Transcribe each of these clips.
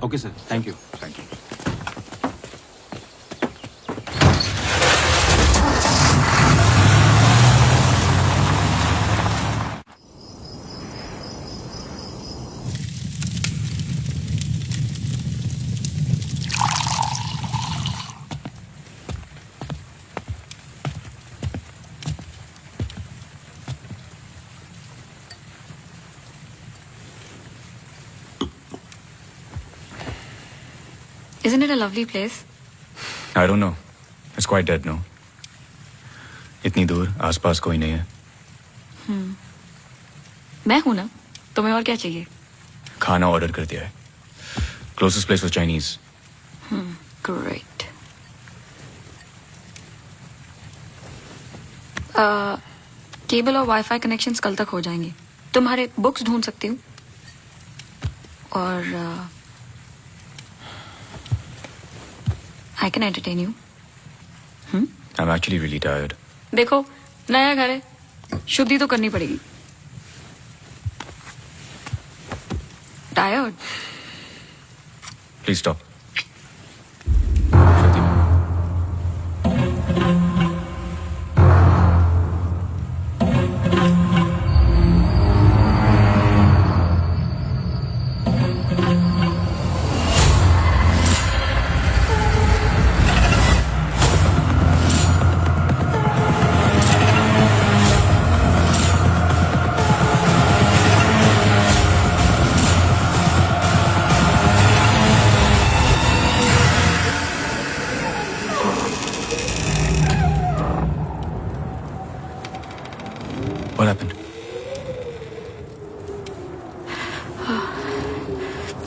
Okay sir, thank you. Thank you. Isn't it a lovely place? I don't know. It's quite dead, no? इतनी दूर आसपास कोई नहीं है। मैं हूं ना, तुम्हें और क्या चाहिए? खाना ऑर्डर कर दिया है। Closest place was Chinese. Great. Cable और वाईफाई कनेक्शंस कल तक हो जाएंगे। तुम्हारे बुक्स ढूंढ सकती हूँ और I can entertain you. I'm actually really tired. देखो, नया घर है, शुद्धि तो करनी पड़ेगी। Tired? Please stop. What happened?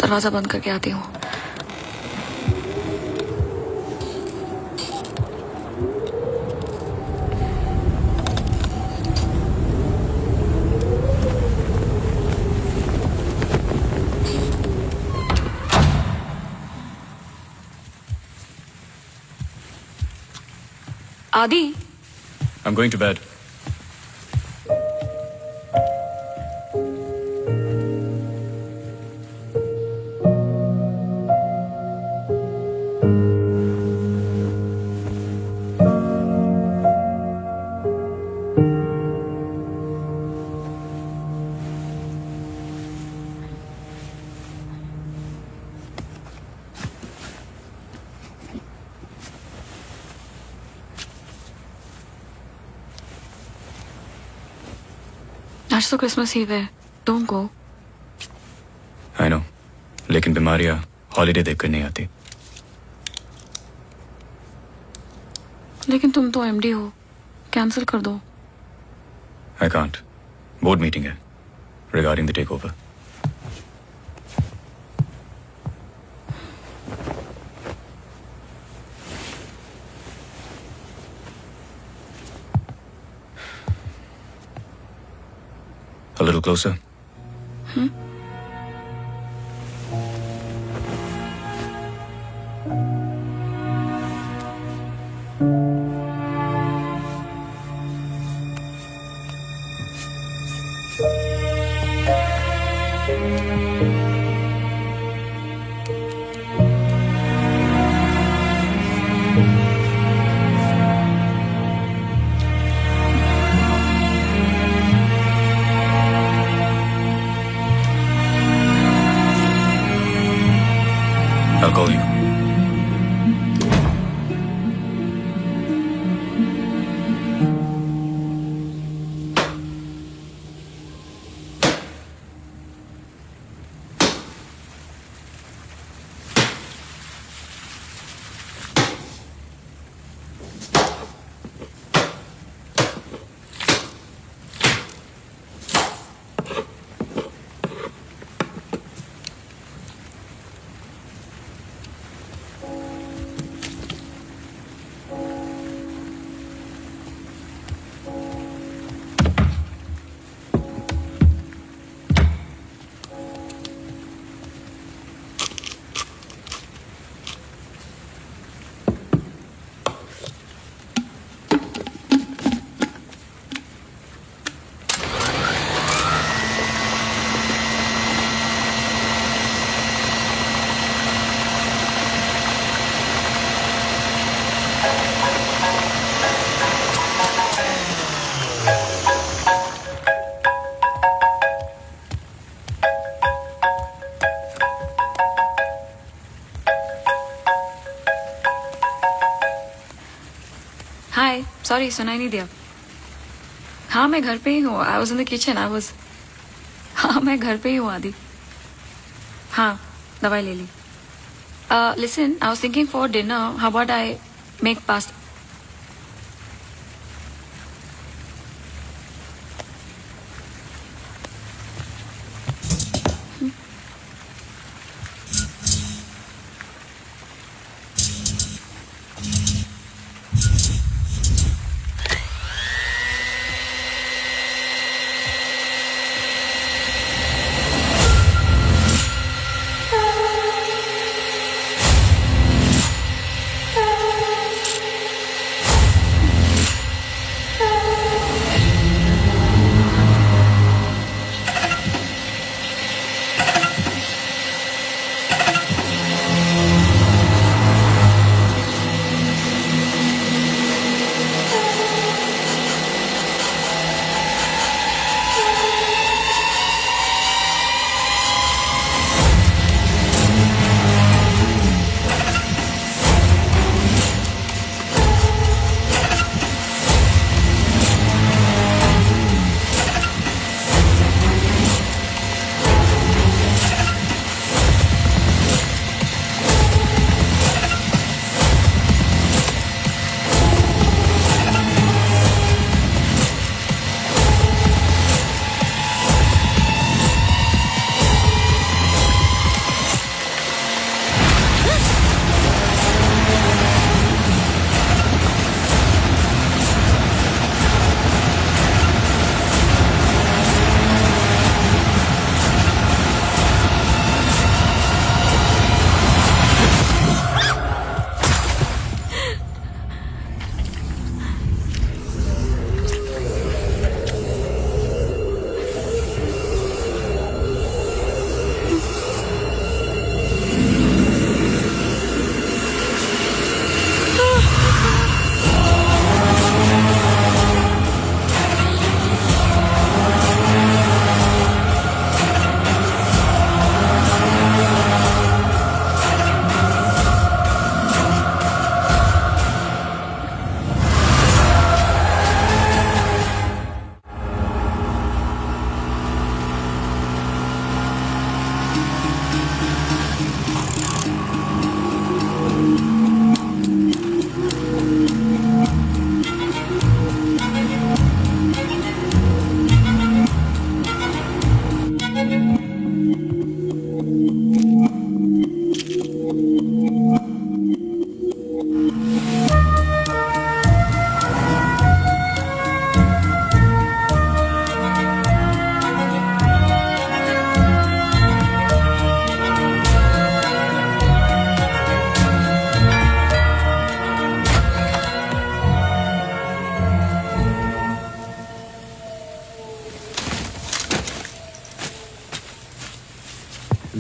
दरवाजा बंद करके आती हूँ। आदि, I'm going to bed. आज तो क्रिसमस ईव है। Don't go. I know. लेकिन बीमारियां हॉलीडे देखकर नहीं आती। लेकिन तुम तो एमडी हो, कैंसिल कर दो। I can't. बोर्ड मीटिंग है regarding the takeover. A little closer. I'll call you. Sorry, सुनाई नहीं दिया। हाँ मैं घर पे ही हूँ। I was in the kitchen. हाँ मैं घर पे ही हूँ आदि। हाँ दवाई ले ली। Listen, I was thinking for dinner how about I make pasta.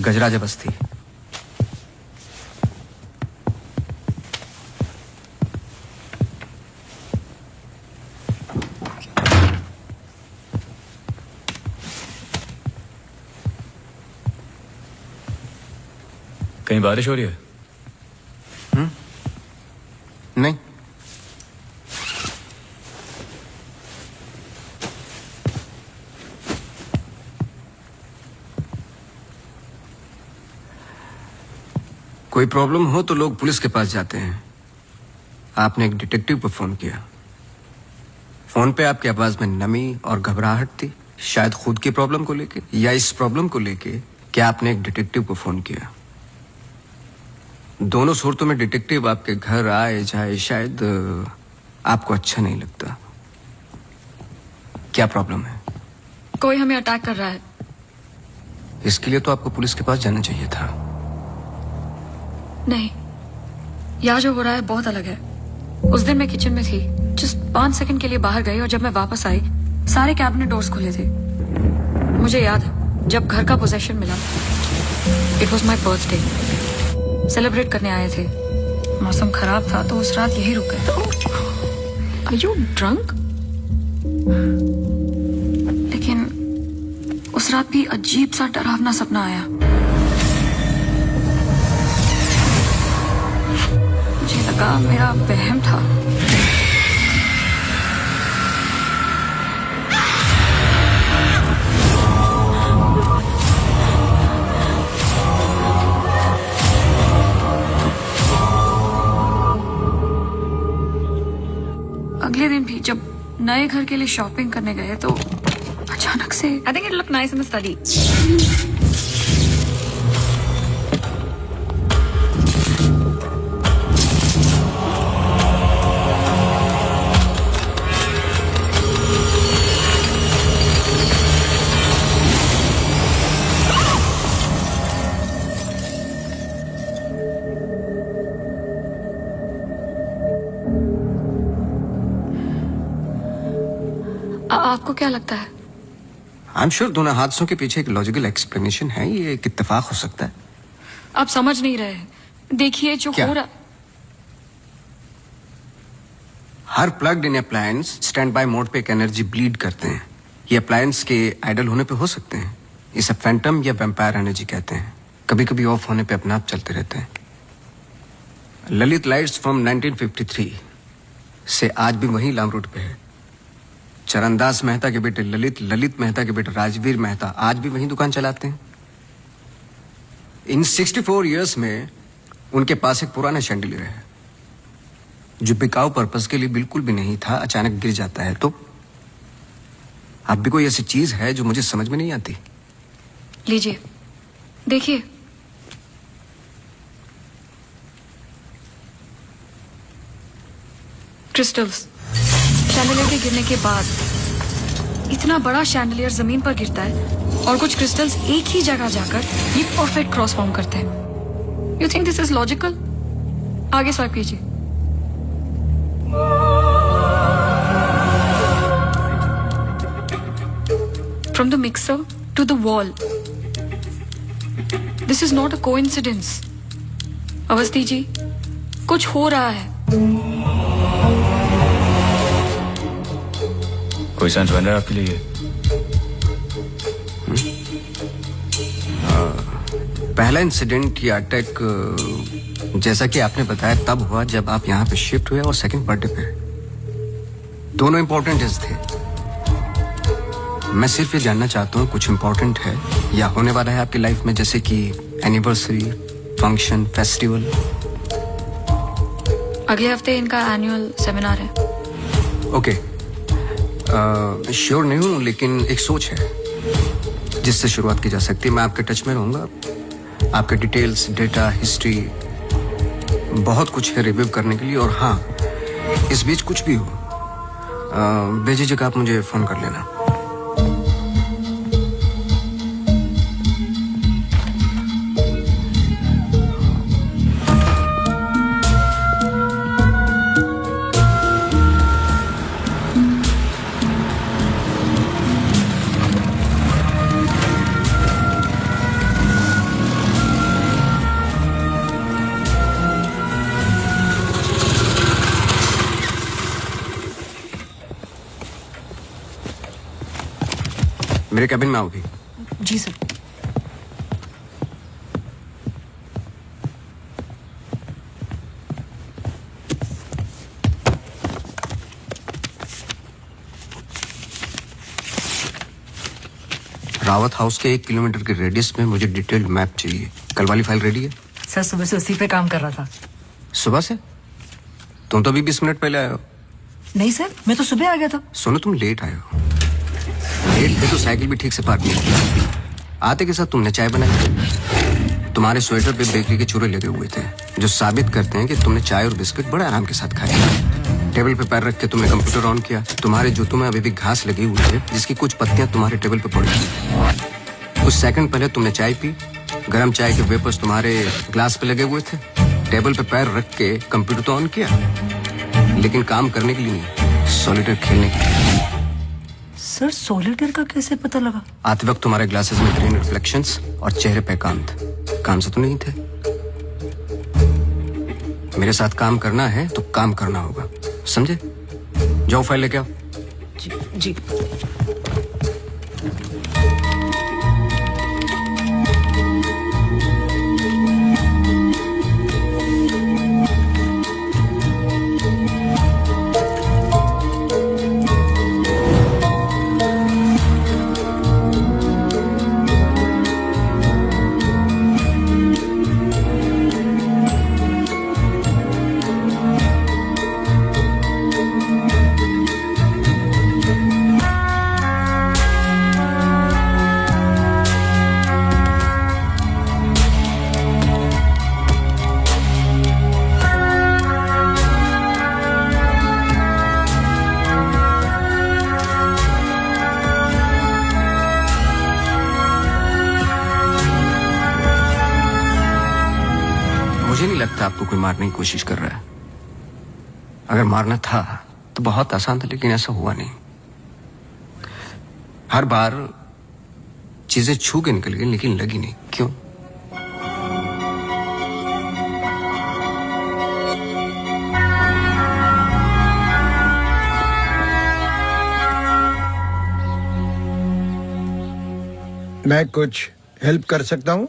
Gajraj Basti. कहीं बारिश हो रही है? नहीं। कोई प्रॉब्लम हो तो लोग पुलिस के पास जाते हैं। आपने एक डिटेक्टिव को फोन किया। फोन पे आपकी आवाज में नमी और घबराहट थी, शायद खुद की प्रॉब्लम को लेके या इस प्रॉब्लम को लेके कि आपने एक डिटेक्टिव को फोन किया। दोनों सूरतों में डिटेक्टिव आपके घर आए जाए शायद आपको अच्छा नहीं लगता। क्या प्रॉब्लम है? कोई हमें अटैक कर रहा है। इसके लिए तो आपको पुलिस के पास जाना चाहिए था। नहीं, यहाँ जो हो रहा है बहुत अलग है। उस दिन मैं किचन में थी, जस्ट 5 सेकंड के लिए बाहर गई और जब मैं वापस आई सारे कैबिनेट डोर्स खुले थे। मुझे याद है जब घर का पोजेशन मिला, it was my birthday, celebrate करने आए थे। मौसम खराब था तो उस रात यही रुक गए। Are you drunk? लेकिन उस रात भी अजीब सा डरावना सपना आया। मुझे लगा मेरा वहम था। नए घर के लिए शॉपिंग करने गए तो अचानक से I think it look nice in the study. आपको क्या लगता है? आई एम श्योर दोनों हादसों के पीछे एक लॉजिकल एक्सप्लेनेशन है, ये एक इत्तेफाक हो सकता है। आप समझ नहीं रहे। देखिए जो क्या? हो रहा, her plugged in appliance stand by mode पे एक एनर्जी ब्लीड करते हैं। ये अप्लायंस के आइडल होने पे हो सकते हैं। इसे फैंटम या वैम्पायर एनर्जी कहते हैं। कभी कभी ऑफ होने पे अपने आप चलते रहते हैं। ललित लाइट्स फ्रॉम 1953 से आज भी वही लाम रूट पे है। चरणदास मेहता के बेटे ललित, ललित मेहता के बेटे राजवीर मेहता आज भी वही दुकान चलाते हैं। इन 64 इयर्स में उनके पास एक पुराना शैंडिलियर है जो बिकाऊ पर्पस के लिए बिल्कुल भी नहीं था, अचानक गिर जाता है। तो अब भी कोई ऐसी चीज है जो मुझे समझ में नहीं आती। लीजिए देखिए। क्रिस्टल्स। शैंडलियर के गिरने के बाद इतना बड़ा शैंडलियर जमीन पर गिरता है और कुछ क्रिस्टल्स एक ही जगह जाकर ये परफेक्ट क्रॉस फॉर्म करते हैं। You think this is logical? आगे स्वाइप कीजिए। From the mixer to the wall, this is not a coincidence. Awasthi ji, कुछ हो रहा है। कोई सेंस बन रहा है आपके लिए? पहला इंसिडेंट या अटैक जैसा कि आपने बताया तब हुआ जब आप यहाँ पे शिफ्ट हुए, और सेकंड बर्थडे पे। दोनों इंपॉर्टेंट डेज थे। मैं सिर्फ ये जानना चाहता हूँ कुछ इंपॉर्टेंट है या होने वाला है आपकी लाइफ में, जैसे कि एनिवर्सरी, फंक्शन, फेस्टिवल। अगले हफ्ते इनका एनुअल सेमिनार है। ओके, श्योर नहीं हूँ, लेकिन एक सोच है जिससे शुरुआत की जा सकती है। मैं आपके टच में रहूंगा। आपके डिटेल्स, डेटा, हिस्ट्री, बहुत कुछ है रिव्यू करने के लिए। और हाँ, इस बीच कुछ भी हो, बेझिझक आप मुझे फोन कर लेना। मेरे कैबिन में आओगी? जी सर। रावत हाउस के 1 किलोमीटर के रेडियस में मुझे डिटेल्ड मैप चाहिए। कल वाली फाइल रेडी है? सर सुबह से उसी पे काम कर रहा था। सुबह से? तुम तो अभी 20 मिनट पहले आए हो। नहीं सर, मैं तो सुबह आ गया था। सुनो, तुम लेट आए हो। लेट थे तो साइकिल भी ठीक से पार्क नहीं की। आते के साथ तुमने चाय बनाई। तुम्हारे स्वेटर पे बेकरी के चूरे लगे हुए थे जो साबित करते हैं कि तुमने चाय और बिस्किट बड़े आराम के साथ खाए। टेबल पे पैर रख के तुमने कंप्यूटर ऑन किया। तुम्हारे जूतों में अभी भी घास लगी हुई है जिसकी कुछ पत्तियां तुम्हारे टेबल पे पड़ी थी। कुछ सेकंड पहले तुमने चाय पी। गर्म चाय के वेपर्स तुम्हारे ग्लास पे लगे हुए थे। टेबल पे पैर रख के कंप्यूटर तो ऑन किया, लेकिन काम करने के लिए नहीं, सॉलिटेयर खेलने के लिए। सर सॉलिटेयर का कैसे पता लगा? आते वक्त तुम्हारे ग्लासेस में ग्रीन रिफ्लेक्शंस और चेहरे पे एकांत। काम से तो नहीं थे। मेरे साथ काम करना है तो काम करना होगा, समझे? जाओ फाइल लेके आओ। जी। मुझे नहीं लगता आपको कोई मारने की कोशिश कर रहा है। अगर मारना था तो बहुत आसान था, लेकिन ऐसा हुआ नहीं। हर बार चीजें छू के निकल गई, लेकिन लगी नहीं। क्यों? मैं कुछ हेल्प कर सकता हूँ?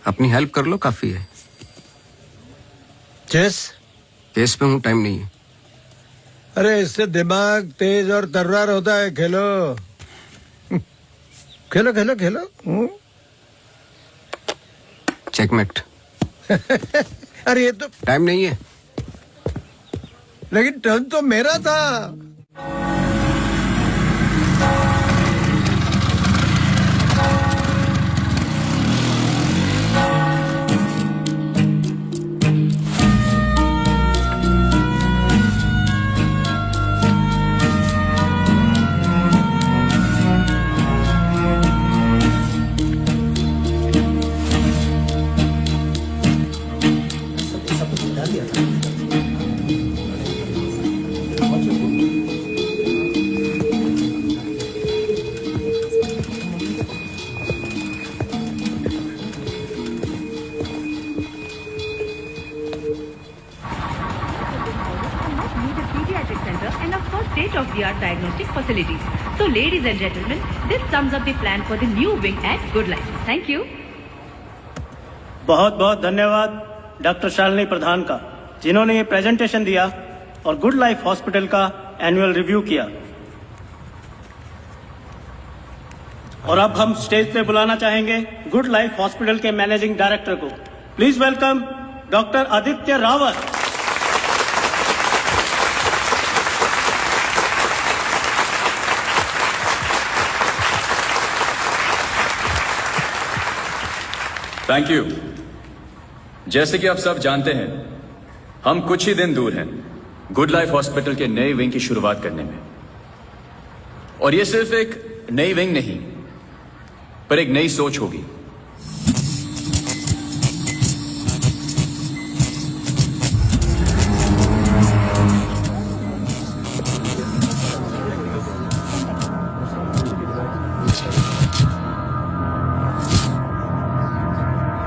अपनी हेल्प कर लो, काफी है। चेस? केस पे हूं, टाइम नहीं है। अरे इससे दिमाग तेज और तर्रार होता है। खेलो खेलो खेलो खेलो। चेकमेट। अरे ये तो, टाइम नहीं है। लेकिन टर्न तो मेरा था। Pediatric center and of course state-of-the-art diagnostic facilities. So ladies and gentlemen, this sums up the plan for the new wing at Good Life. Thank you. बहुत बहुत धन्यवाद डॉक्टर शालिनी प्रधान का, जिन्होंने ये प्रेजेंटेशन दिया और गुड लाइफ हॉस्पिटल का annual review किया। और अब हम स्टेज पे बुलाना चाहेंगे गुड लाइफ हॉस्पिटल के मैनेजिंग डायरेक्टर को। Please welcome doctor Aditya Rawat. Thank you. जैसे कि आप सब जानते हैं, हम कुछ ही दिन दूर हैं गुड लाइफ हॉस्पिटल के नए विंग की शुरुआत करने में। और यह सिर्फ एक नई विंग नहीं, पर एक नई सोच होगी।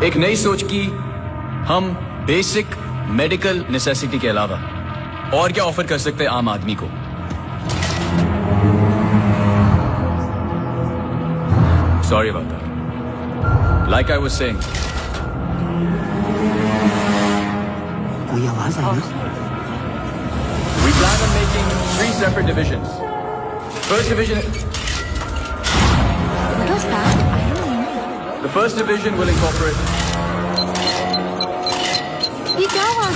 एक नई सोच की हम बेसिक मेडिकल नेसेसिटी के अलावा और क्या ऑफर कर सकते हैं आम आदमी को। Sorry about that. Like I was saying, कोई आवाज आई ना? we plan on making 3 separate divisions. First division. What was that? I don't know. The first division will incorporate. ये क्या आवाज?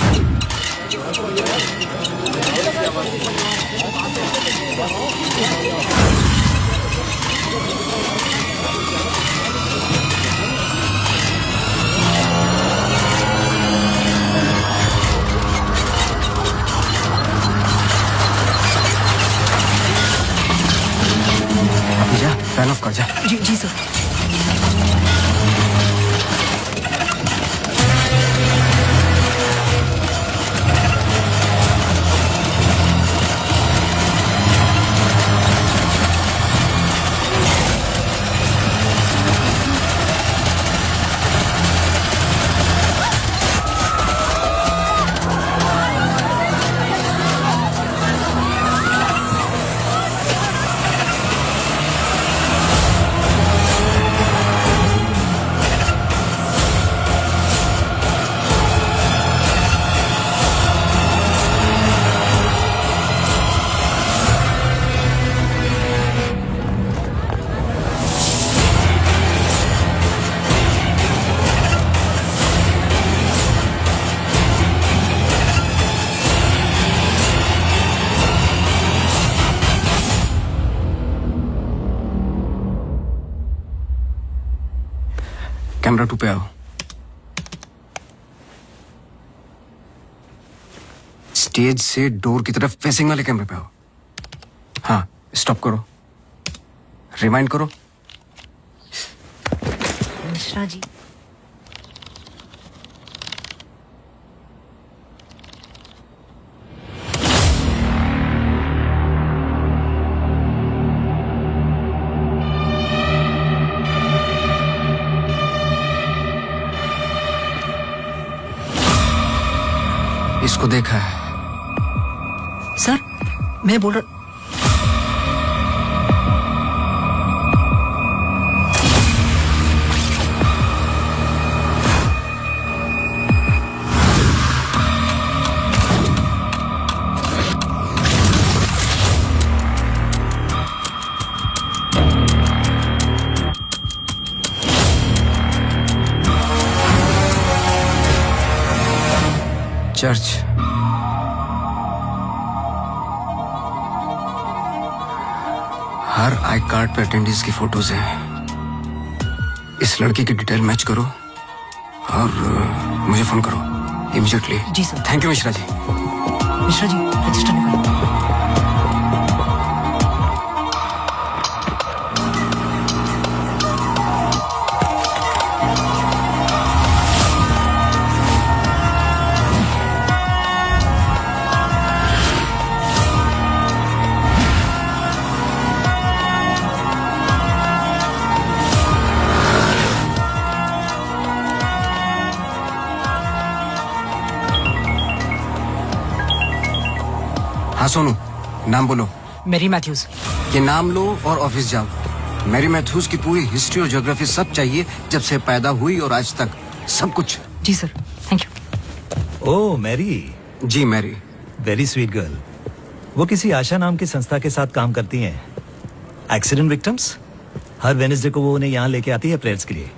अभी जा, फैन ऑफ कर जा। जी जी सर। कैमरा 2 पे आओ। स्टेज से डोर की तरफ फेसिंग वाले कैमरे पे आओ। हाँ, स्टॉप करो, रिवाइंड करो। मिश्रा जी, इसको देखा है। सर मैं बोल रहा चर्च। हर आई कार्ड पे अटेंडेंस की फोटोज हैं। इस लड़की की डिटेल मैच करो और मुझे फोन करो इमीडिएटली। जी sir. Thank you Mishra ji. Mishra ji register निकालो। हाँ सोनू, नाम बोलो। मेरी मैथ्यूज। ये नाम लो और ऑफिस जाओ। मैरी मैथ्यूज की पूरी हिस्ट्री और ज्योग्राफी सब चाहिए, जब से पैदा हुई और आज तक सब कुछ। जी sir thank you. Oh Mary, जी मैरी। Very sweet girl. वो किसी आशा नाम की संस्था के साथ काम करती हैं। Accident victims. हर वेडनेसडे को वो उन्हें यहाँ लेके आती है प्रेयर्स के लिए।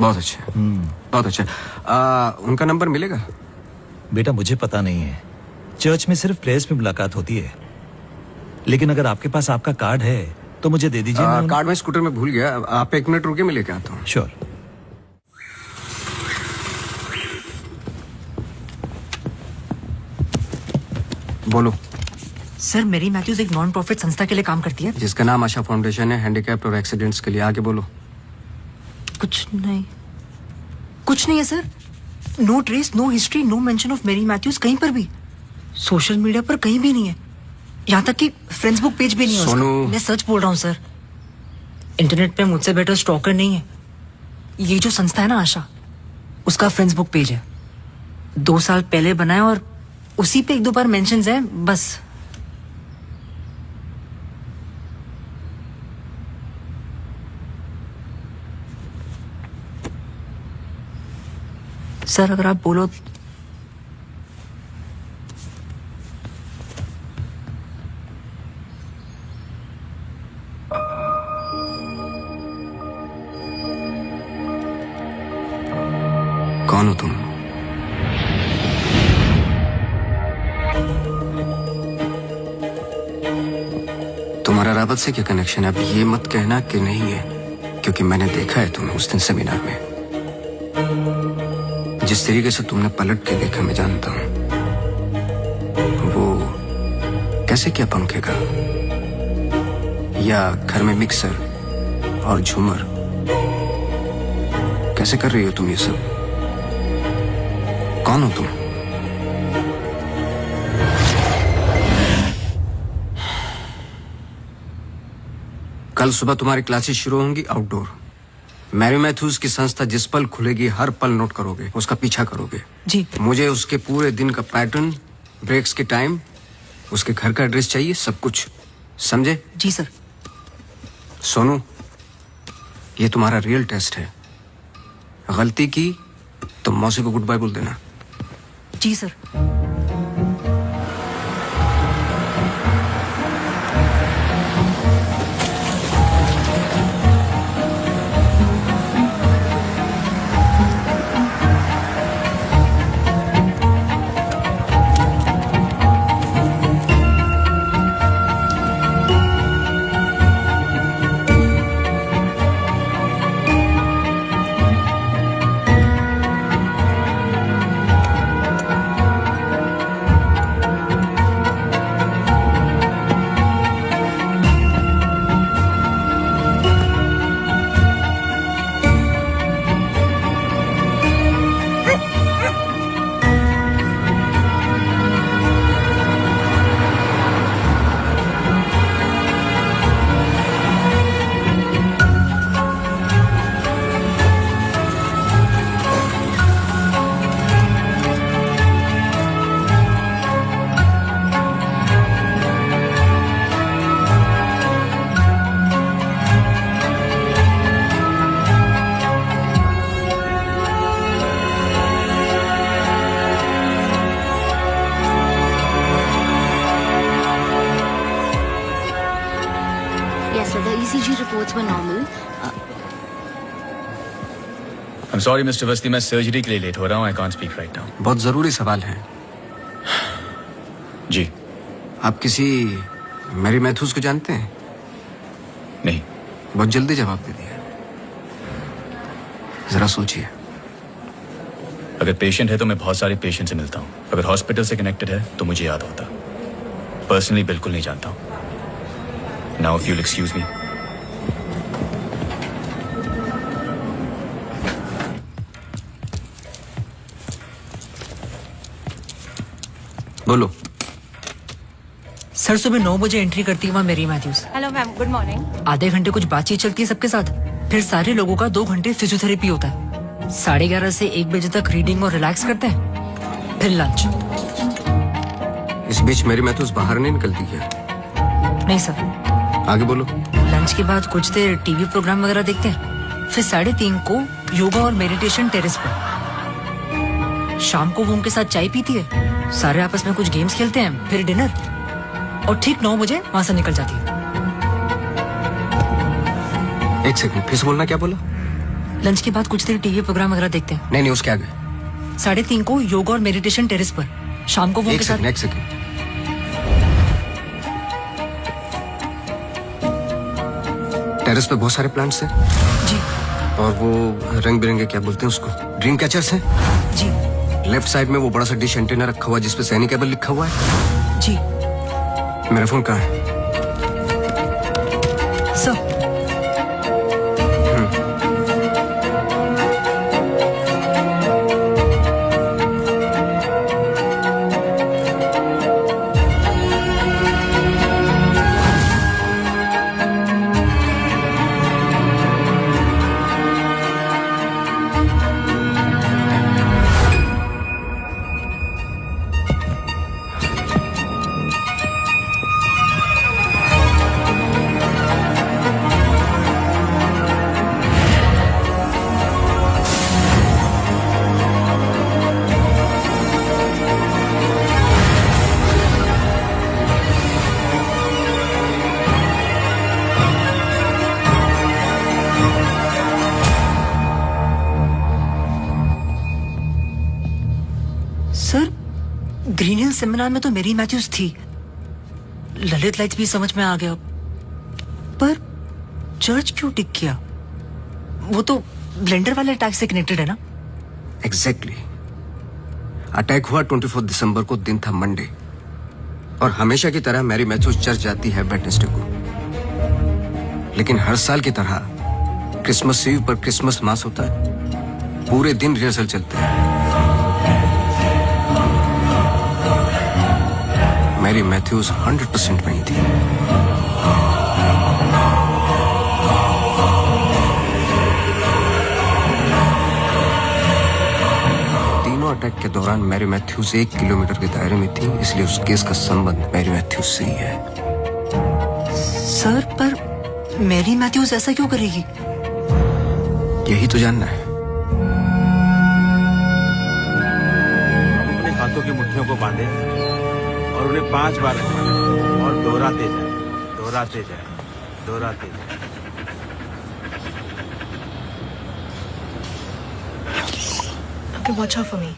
बहुत अच्छा, बहुत अच्छा। उनका नंबर मिलेगा? बेटा मुझे पता नहीं है, चर्च में सिर्फ प्रेयर्स में मुलाकात होती है। लेकिन अगर आपके पास आपका कार्ड है तो मुझे दे दीजिए। कार्ड मैं स्कूटर में भूल गया, आप 1 मिनट रुके, मैं लेके आता हूँ। श्योर। बोलो। सर मेरी मैथ्यूज एक नॉन प्रॉफिट संस्था के लिए काम करती है। जिसका नाम आशा फाउंडेशन है, हैंडीकैप्ड और एक्सीडेंट्स के लिए। आगे बोलो। कुछ नहीं है sir. No trace, no history, no mention of Mary Matthews कहीं पर भी। सोशल मीडिया पर कहीं भी नहीं है, यहाँ तक कि फेसबुक पेज भी नहीं है सोनू। उसका। मैं सच बोल रहा हूँ सर। इंटरनेट पे मुझसे बेटर स्टॉकर नहीं है। ये जो संस्था है ना आशा, उसका फेसबुक पेज है, 2 साल पहले बना है और उसी पे 1-2 बार मेंशंस है बस। सर अगर आप बोलो। कौन हो तुम? तुम्हारा रावत से क्या कनेक्शन है? अब ये मत कहना कि नहीं है, क्योंकि मैंने देखा है तुम्हें उस दिन सेमिनार में। जिस तरीके से तुमने पलट के देखा मैं जानता हूं। वो कैसे क्या पंखेगा, या घर में मिक्सर और झूमर, कैसे कर रही हो तुम ये सब? कौन हो तुम? कल सुबह तुम्हारी क्लासेस शुरू होंगी आउटडोर। मैरी मैथ्यूज की संस्था जिस पल खुलेगी हर पल नोट करोगे, उसका पीछा करोगे। जी। मुझे उसके पूरे दिन का पैटर्न, ब्रेक्स के टाइम, उसके घर का एड्रेस चाहिए, सब कुछ। समझे? जी सर। सोनू, ये तुम्हारा रियल टेस्ट है। गलती की तो मौसी को गुड बाय बोल देना। जी sir. I'm sorry, Mr. Vasti, मैं सर्जरी के लिए लेट हो रहा हूँ. I can't speak right now. बहुत जरूरी सवाल है. जी. आप किसी मैरी मैथ्यूज को जानते हैं? नहीं. बहुत जल्दी जवाब दे दिया. जरा सोचिए. अगर पेशेंट है तो मैं बहुत सारे पेशेंट से मिलता हूँ. अगर हॉस्पिटल से कनेक्टेड है तो मुझे याद होता. पर्सनली बिल्कुल नहीं जानता हूँ. Now if you'll excuse me. बोलो. सर सुबह 9 बजे एंट्री करती है वहाँ Mary Matthews. Hello ma'am, good morning. आधे घंटे कुछ बातचीत चलती है सबके साथ, फिर सारे लोगों का 2 घंटे फिजियोथेरेपी होता है. 11:30 से 1 बजे तक रीडिंग और रिलैक्स करते हैं, फिर लंच. इस बीच मेरी मैथ्यूज बाहर नहीं निकलती क्या? नहीं सर. आगे बोलो. लंच के बाद कुछ देर टीवी प्रोग्राम वगैरह देखते हैं, फिर 3:30 को योगा और मेडिटेशन टेरेस पर. शाम को वो उनके साथ चाय पीती है, सारे आपस में कुछ गेम्स खेलते हैं, फिर डिनर, और ठीक 9 बजे वहां से निकल जाती है. 1 सेकंड, फिर से बोलना. क्या बोला? लंच के बाद कुछ देर टीवी प्रोग्राम वगैरह देखते हैं. नहीं, उसके आगे. 3:30 को योगा और मेडिटेशन टेरेस पर. शाम को वो उनके साथ. 1 सेकंड. टेरेस पे बहुत सारे प्लांट्स हैं. जी. और वो रंग बिरंगे, क्या बोलते हैं उसको, ड्रीम कैचर्स हैं. जी. लेफ्ट साइड में वो बड़ा सा डिश एंटीना रखा हुआ है जिसपे सैनिक केबल लिखा हुआ है. जी. मेरा फोन कहाँ है? Sir. Sir, Green Hill seminar में तो मेरी मैथ्यूज थी. ललित लाइट्स भी समझ में आ गया, पर चर्च क्यों टिक किया? वो तो ब्लेंडर वाले अटैक से कनेक्टेड है ना? एग्जैक्टली. अटैक हुआ 24 दिसंबर को, दिन था मंडे, और हमेशा की तरह मैरी मैथ्यूज चर्च जाती है वेडनेसडे को. लेकिन हर साल की तरह क्रिसमस ईव पर क्रिसमस मास होता है. पूरे दिन रिहर्सल चलते हैं. मैरी मैथ्यूज 100% वहीं थी. तीनों अटैक के दौरान मैरी मैथ्यूज 1 किलोमीटर के दायरे में थी, इसलिए उस केस का संबंध मैरी मैथ्यूज से ही है. सर, पर मैरी मैथ्यूज ऐसा क्यों करेगी? यही तो जानना है. अपने हाथों की मुट्ठियों को बांधे और उन्हें 5 बार रखना और दोहराते जाए, दोहराते जाए, दोहराते जाए. Okay, watch out for me.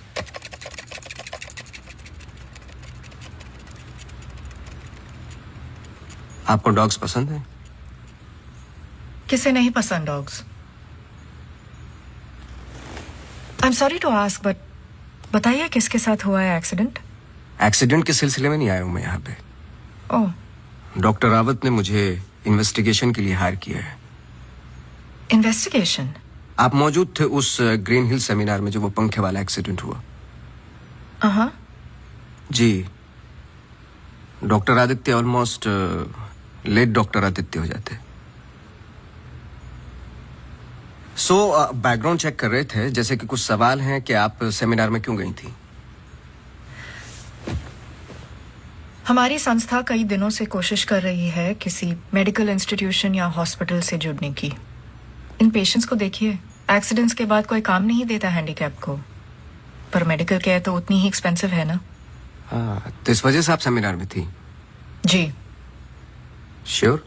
आपको डॉग्स पसंद है? किसे नहीं पसंद dogs? I am sorry to ask, but बताइए किसके साथ हुआ है एक्सीडेंट? एक्सीडेंट के सिलसिले में नहीं आया हूं मैं यहाँ पे. ओह. डॉक्टर रावत ने मुझे इन्वेस्टिगेशन के लिए हायर किया है. इन्वेस्टिगेशन? आप मौजूद थे उस ग्रीन हिल सेमिनार में जो वो पंखे वाला एक्सीडेंट हुआ? हाँ. जी. Doctor Aditya almost late doctor Aditya हो जाते. बैकग्राउंड चेक कर रहे थे, जैसे कि कुछ सवाल हैं कि आप सेमिनार में क्यों गई थी? हमारी संस्था कई दिनों से कोशिश कर रही है किसी मेडिकल इंस्टीट्यूशन या हॉस्पिटल से जुड़ने की. इन पेशेंट्स को देखिए, एक्सीडेंट्स के बाद कोई काम नहीं देता हैंडीकैप को, पर मेडिकल केयर तो उतनी ही एक्सपेंसिव है ना. तो इस वजह से आप सेमिनार में थी? जी. श्योर?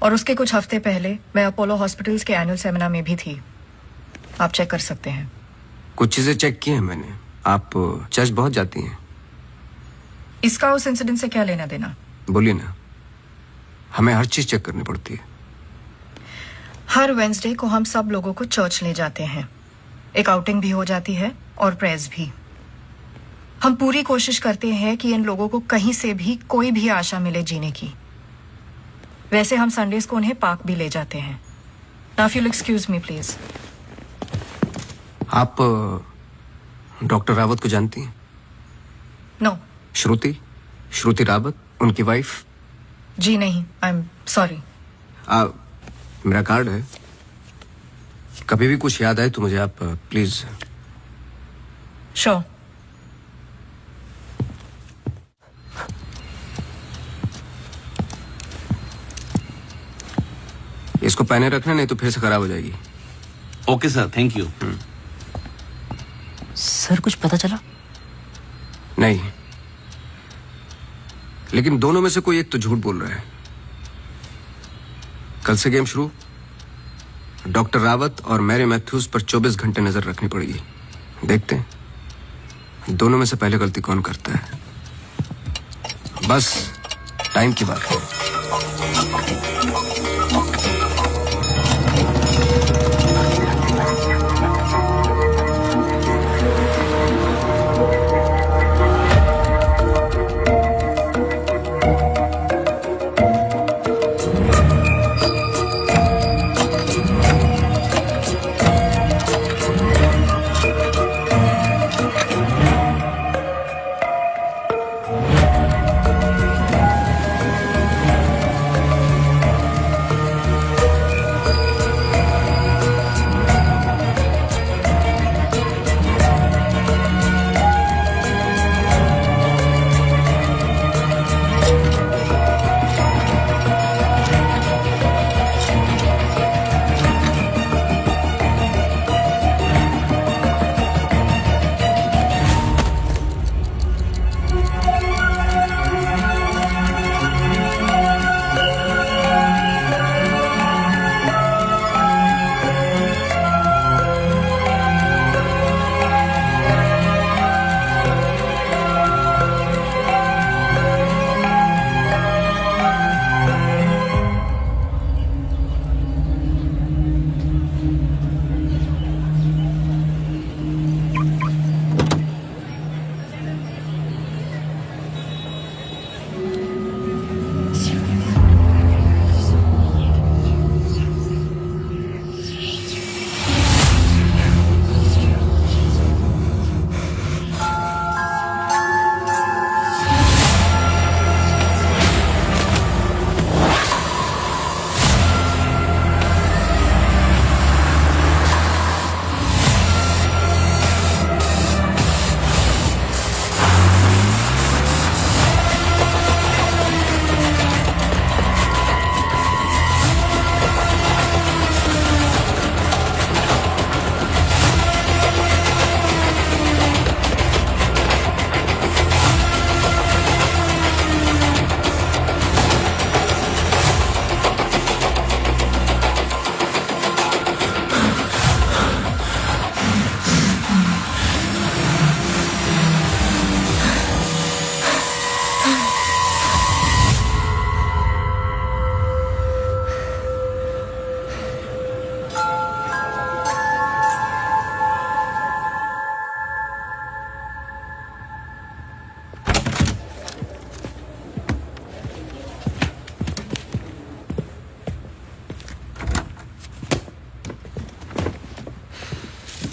और उसके कुछ हफ्ते पहले मैं अपोलो हॉस्पिटल्स के एनुअल सेमिनार में भी थी। आप चेक कर सकते हैं। कुछ चीजें चेक की हैं मैंने। आप चर्च बहुत जाती हैं। इसका उस इंसिडेंट से क्या लेना देना? बोलिए ना, हमें हर चीज चेक करनी पड़ती है। हर वेंसडे को हम सब लोगों को चर्च ले जाते हैं। एक आउटिंग भी हो जाती है और प्रेयर्स भी। हम पूरी कोशिश करते हैं कि इन लोगों को कहीं से भी कोई भी आशा मिले जीने की। वैसे हम संडेज को उन्हें पार्क भी ले जाते हैं। Now if you excuse me please. आप डॉक्टर रावत को जानती हैं? नो। श्रुति रावत, उनकी वाइफ? जी नहीं, आई एम सॉरी। मेरा कार्ड है, कभी भी कुछ याद आए तो मुझे आप प्लीज। श्योर। इसको पहने रखना, नहीं तो फिर से खराब हो जाएगी। Okay sir, thank you. Sir कुछ पता चला? नहीं, लेकिन दोनों में से कोई एक तो झूठ बोल रहा है। कल से गेम शुरू। डॉक्टर रावत और मैरी मैथ्यूज पर 24 घंटे नजर रखनी पड़ेगी। देखते हैं दोनों में से पहले गलती कौन करता है। बस टाइम की बात है।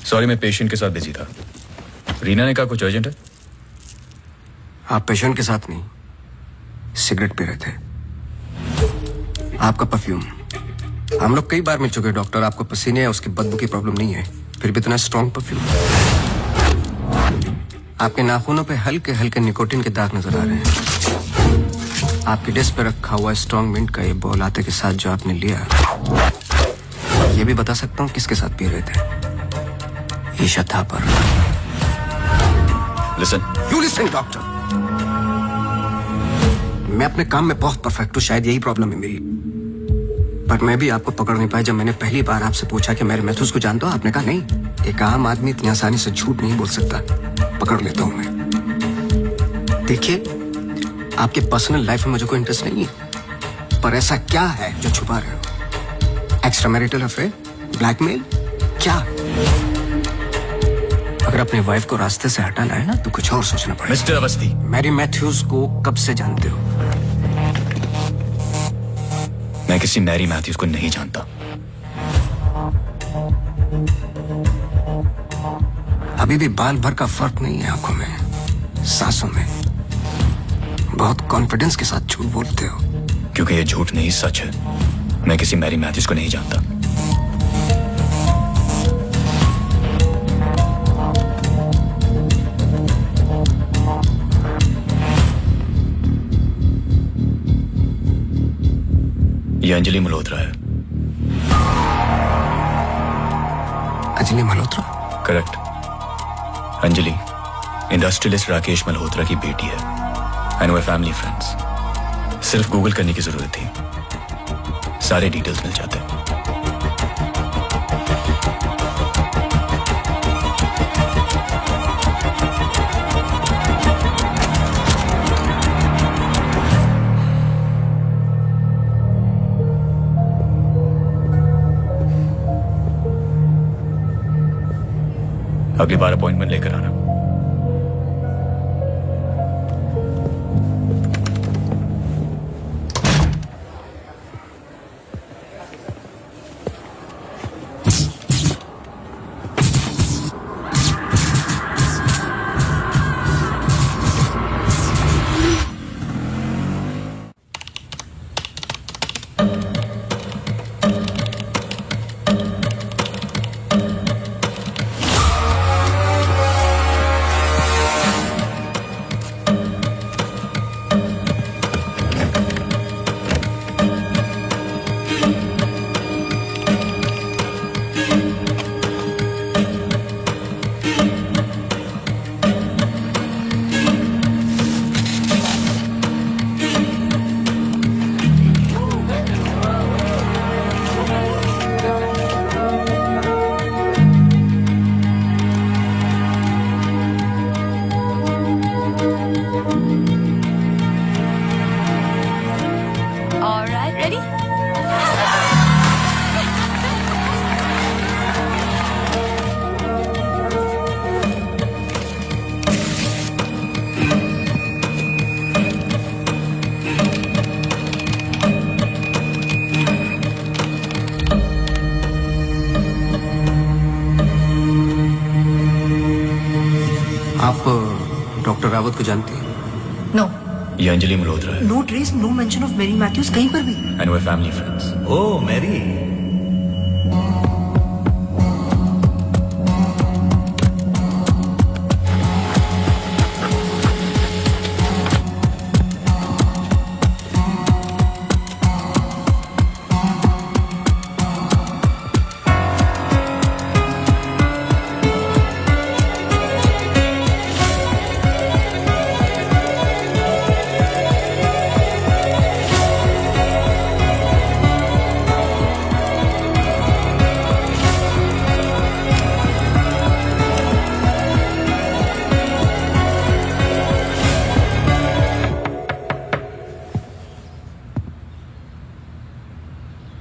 सॉरी, मैं पेशेंट के साथ बिजी था। रीना ने कहा कुछ अर्जेंट है। आप पेशेंट के साथ नहीं, सिगरेट पी रहे थे। आपका परफ्यूम, हम लोग कई बार मिल चुके हैं डॉक्टर। आपको पसीने या उसकी बदबू की प्रॉब्लम नहीं है, फिर भी इतना स्ट्रॉन्ग परफ्यूम। आपके नाखूनों पे हल्के हल्के निकोटीन के दाग नजर आ रहे हैं। आपकी डेस्क पे रखा हुआ स्ट्रॉन्ग मिंट का ये बॉल आते के साथ जो आपने लिया, ये भी बता सकता हूँ किसके साथ पी रहे थे। Isha Thapar. Listen. You listen doctor. मैं अपने काम में बहुत परफेक्ट हूँ, शायद यही प्रॉब्लम है मेरी। पर मैं भी आपको पकड़ नहीं पाया जब मैंने पहली बार आपसे पूछा कि मैरी मैथ्यूज को जानते हो। आपने कहा नहीं, एक आम आदमी इतनी आसानी से झूठ नहीं बोल सकता, पकड़ लेता हूं मैं। देखिए, आपके पर्सनल लाइफ में मुझे कोई इंटरेस्ट नहीं है, पर ऐसा क्या है जो छुपा रहे हो? एक्स्ट्रा मैरिटल अफेयर, ब्लैकमेल, क्या? अगर अपनी वाइफ को रास्ते से हटाना है ना तो कुछ और सोचना पड़ेगा। मिस्टर अवस्थी, मैरी मैथ्यूज को कब से जानते हो? मैं किसी मैरी मैथ्यूज को नहीं जानता। अभी भी बाल भर का फर्क नहीं है आंखों में, सांसों में। बहुत कॉन्फिडेंस के साथ झूठ बोलते हो। क्योंकि ये झूठ नहीं सच है। मैं किसी मैरी मैथ्यूज को नहीं जानता। ये अंजलि मल्होत्रा है। अंजलि मल्होत्रा? करेक्ट। अंजलि इंडस्ट्रियलिस्ट राकेश मल्होत्रा की बेटी है एंड वे फैमिली फ्रेंड्स। सिर्फ गूगल करने की जरूरत थी, सारे डिटेल्स मिल जाते हैं। अगली बार अपॉइंटमेंट लेकर आना। आप डॉक्टर रावत को जानती हैं? नो। ये अंजलि मल्होत्रा है no trace, no mention of Mary Matthews कहीं पर भी। एंड वे फैमिली फ्रेंड्स। ओ मैरी,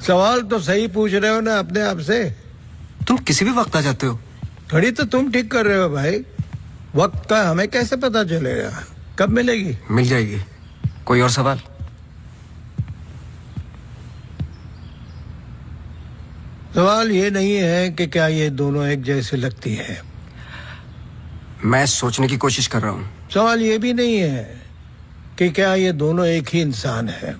सवाल तो सही पूछ रहे हो ना अपने आप से। तुम किसी भी वक्त आ जाते हो। घड़ी तो तुम ठीक कर रहे हो भाई, वक्त का हमें कैसे पता चलेगा? कब मिलेगी? मिल जाएगी। कोई और सवाल? सवाल ये नहीं है कि क्या ये दोनों एक जैसे लगती है। मैं सोचने की कोशिश कर रहा हूं। सवाल ये भी नहीं है कि क्या ये दोनों एक ही इंसान है।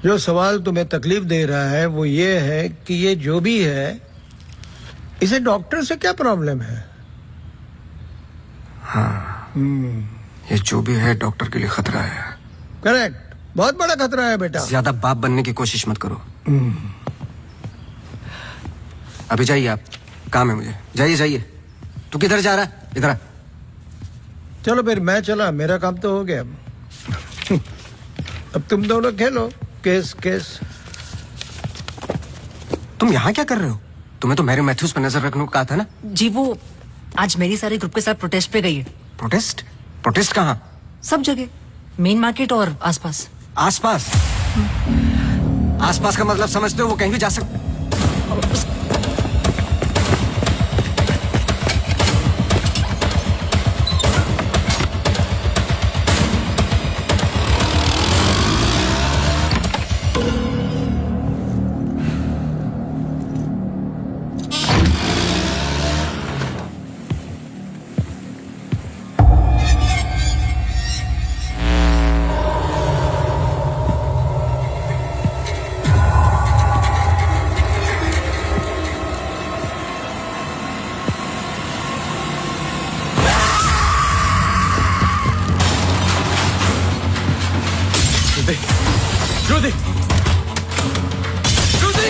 जो सवाल तुम्हें तकलीफ दे रहा है वो ये है कि ये जो भी है, इसे डॉक्टर से क्या प्रॉब्लम है? हाँ, ये जो भी है डॉक्टर के लिए खतरा है। करेक्ट, बहुत बड़ा खतरा है बेटा। ज्यादा बाप बनने की कोशिश मत करो। अभी जाइए, आप काम है मुझे। जाइए जाइए। तू किधर जा रहा है? इधर आ। चलो फिर मैं चला, मेरा काम तो हो गया। अब तुम दोनों खेलो केस केस। तुम यहाँ क्या कर रहे हो? तुम्हें तो मैरी मैथ्यूज पर नजर रखने को कहा था ना? जी वो आज मेरी सारे ग्रुप के साथ प्रोटेस्ट पे गई है। प्रोटेस्ट? प्रोटेस्ट कहाँ? सब जगह, मेन मार्केट और आसपास। आसपास? आसपास का मतलब समझते हो? वो कहीं भी जा सकते। Judy! Judy!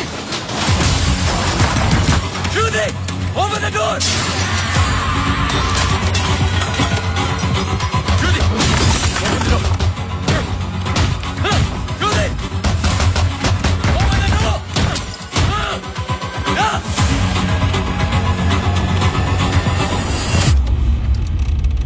Judy! Open the door! Judy! Open the door! Judy! Open the door! Judy!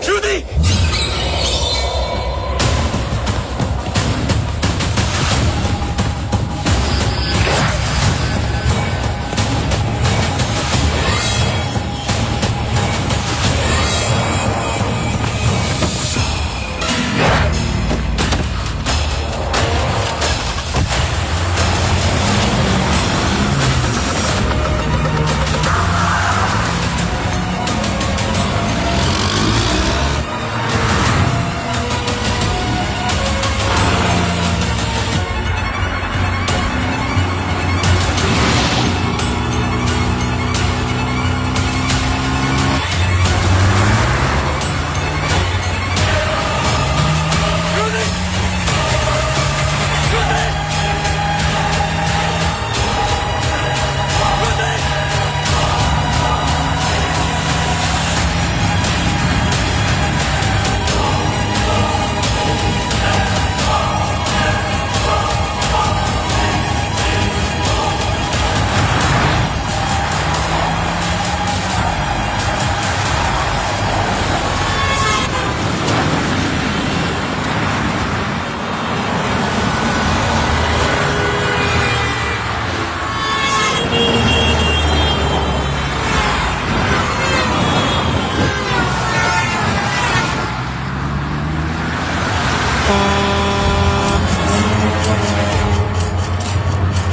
Judy!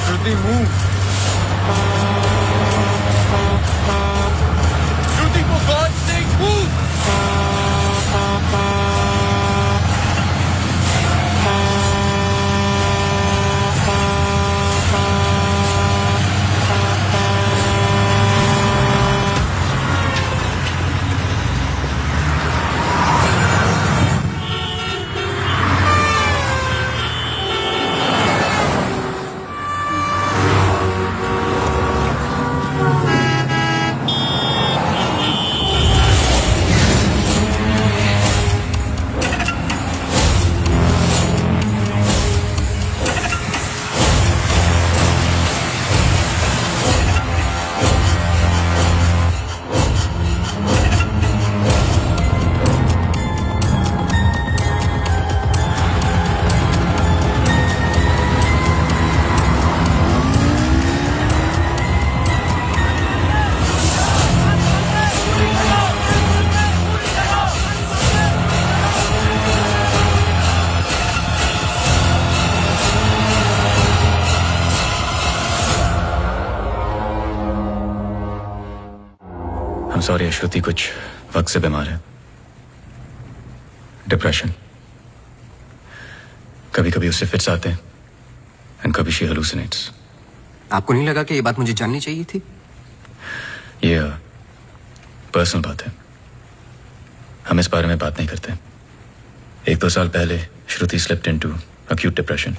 Judy, move! Judy, for God's sake, move! Sorry, Shruti कुछ वक्त से बीमार है, डिप्रेशन। कभी कभी उससे फिट्स आते हैं एंड कभी शी हेलुसिनेट्स। आपको नहीं लगा कि ये बात मुझे जाननी चाहिए थी? ये पर्सनल बात है, हम इस बारे में बात नहीं करते। 1-2 साल पहले श्रुति स्लिप्ड इनटू अक्यूट डिप्रेशन।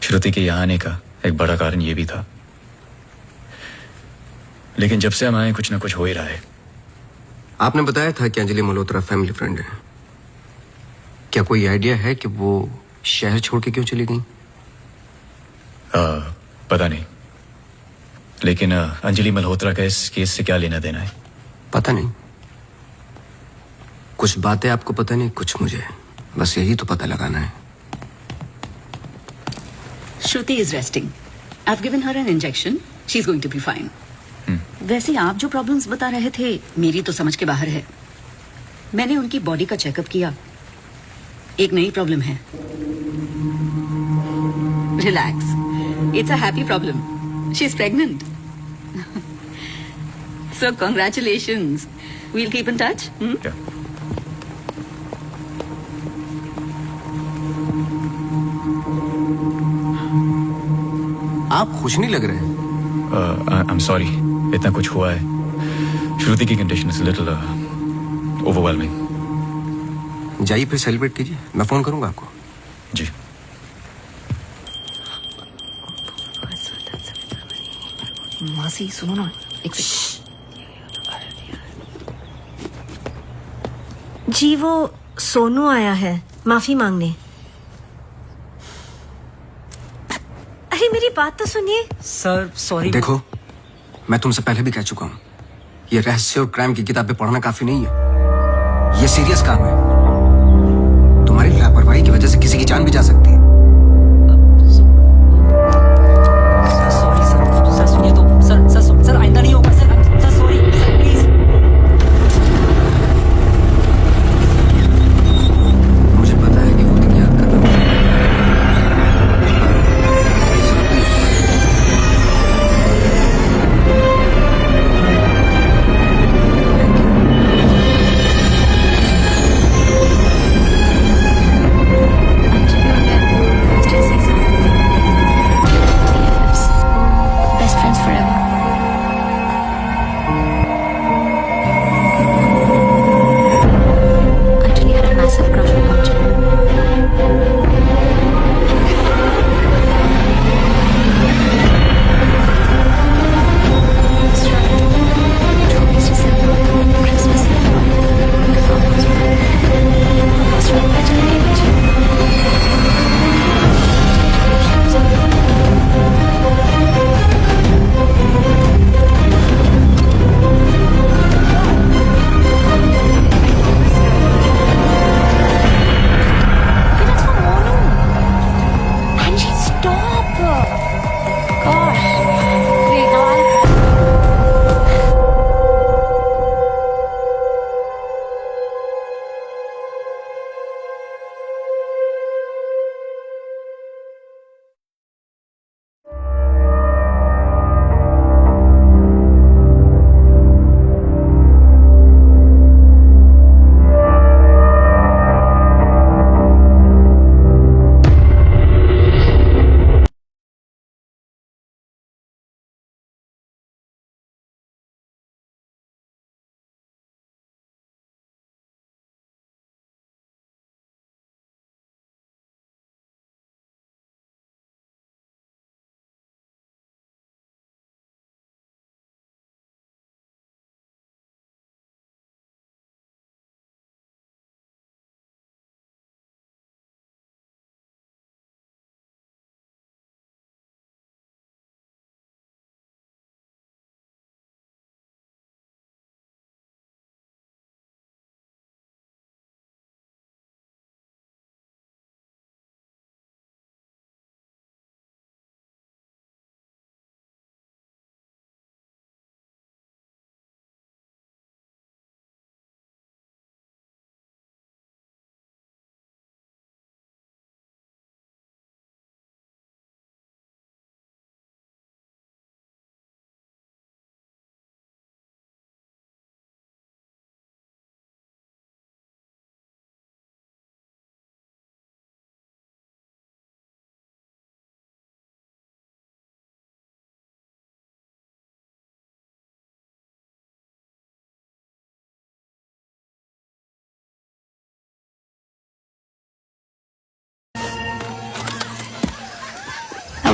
श्रुति के यहाँ आने का एक बड़ा कारण ये भी था, लेकिन जब से हम आए कुछ ना कुछ हो ही रहा है। आपने बताया था कि अंजलि मल्होत्रा फैमिली फ्रेंड है। क्या कोई आइडिया है कि वो शहर छोड़ के क्यों चली गई? पता नहीं, लेकिन अंजलि मल्होत्रा का इस केस से क्या लेना देना है? पता नहीं। कुछ बातें आपको पता नहीं, कुछ मुझे। बस यही तो पता लगाना है। Shruti is resting. I've given her an injection. She's going to be fine. वैसे आप जो प्रॉब्लम्स बता रहे थे मेरी तो समझ के बाहर है। मैंने उनकी बॉडी का चेकअप किया, एक नई प्रॉब्लम है। Relax, it's a happy problem. She is pregnant. So congratulations. We'll keep in touch. आप खुश नहीं लग रहे। आई एम सॉरी, इतना कुछ हुआ है। श्रुति की कंडीशन इज लिटिल ओवरवेलमिंग। जाइए फिर सेलिब्रेट कीजिए, मैं फोन करूंगा आपको। जी। मासी सुनो ना, एक जी वो सोनू आया है माफी मांगने। अरे मेरी बात तो सुनिए। Sir sorry. देखो, मैं तुमसे पहले भी कह चुका हूं, ये रहस्य और क्राइम की किताबें पढ़ना काफी नहीं है। ये सीरियस काम है। तुम्हारी लापरवाही की वजह से किसी की जान भी जा सकती है। सॉरी सर, सर सुनिए तो, सर आइंदा नहीं होगा सर सॉरी सर प्लीज। मुझे पता है कि वो दिन याद करना।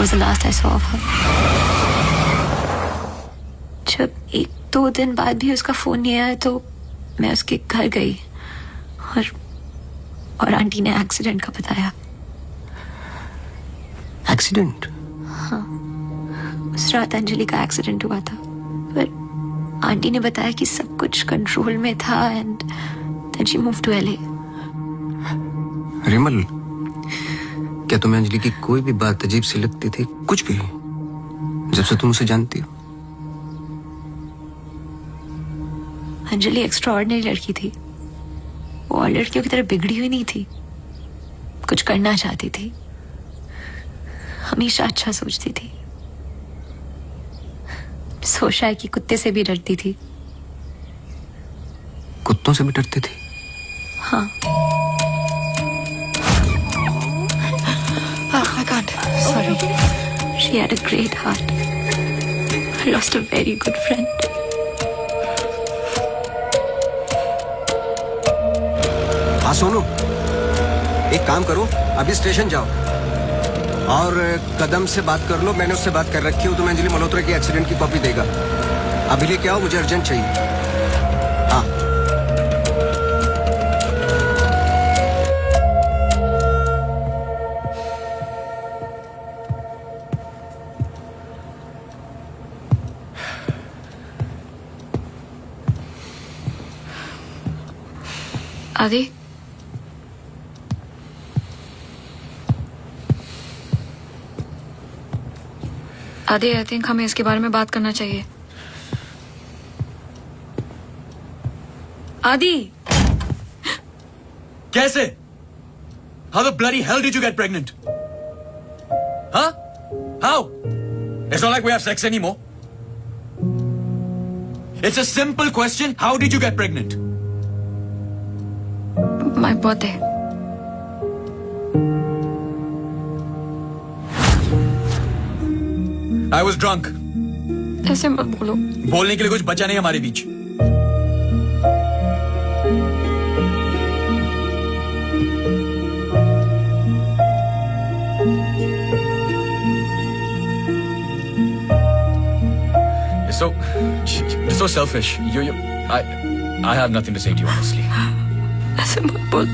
was the last I saw of her. जब 1-2 दिन बाद भी उसका फोन नहीं आया तो मैं उसके घर गई और आंटी ने एक्सीडेंट का बताया। एक्सीडेंट? हाँ, उस रात अंजलि का एक्सीडेंट हुआ था, पर आंटी ने बताया कि सब कुछ कंट्रोल में था and then she move to LA। Rimal, क्या तुम्हें अंजलि की कोई भी बात अजीब सी लगती थी? कुछ भी, जब से तुम उसे जानती हो? अंजलि एक्स्ट्राऑर्डिनरी लड़की थी। वो और लड़कियों की तरह बिगड़ी हुई नहीं थी। कुछ करना चाहती थी, हमेशा अच्छा सोचती थी। सोचा है कि कुत्ते से भी डरती थी। कुत्तों से भी डरती थी? हाँ। I can't. Sorry. She had a great heart. I lost a very good friend. हाँ सोनू, एक काम करो, अभी स्टेशन जाओ और कदम से बात कर लो। मैंने उससे बात कर रखी हो, तुम्हें अंजलि मल्होत्रा की एक्सीडेंट की कॉपी देगा। अभी लेके आओ, मुझे अर्जेंट चाहिए। हाँ। आदि, आदि, आई थिंक हमें इसके बारे में बात करना चाहिए। आदि, कैसे? How the bloody hell did you get pregnant? Huh? How? It's not like we have sex anymore. It's a simple question. How did you get pregnant? my birthday. I was drunk. ऐसे मत बोलो। बोलने के लिए कुछ बचा नहीं हमारे बीच। You're so selfish. I have nothing to say to you, honestly. ऐसे मत बोल।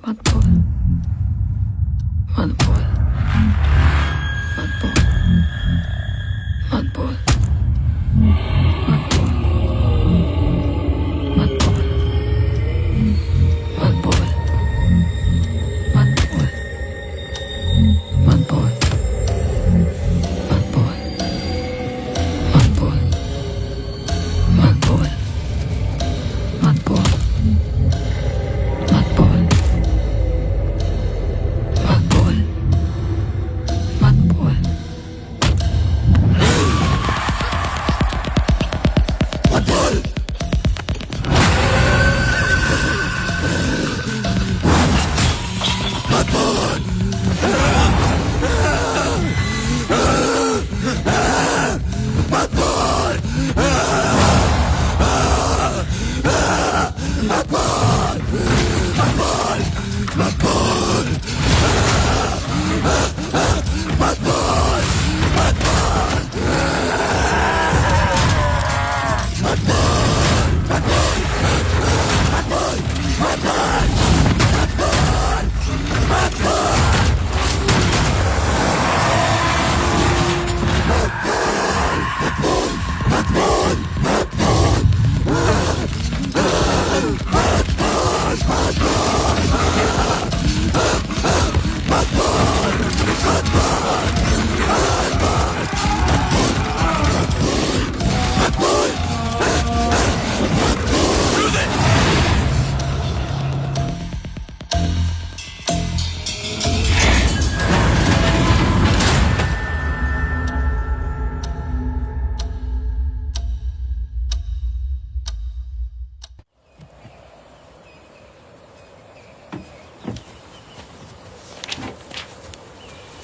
मत बोल, मत बोल, मत बोल, मत बोल।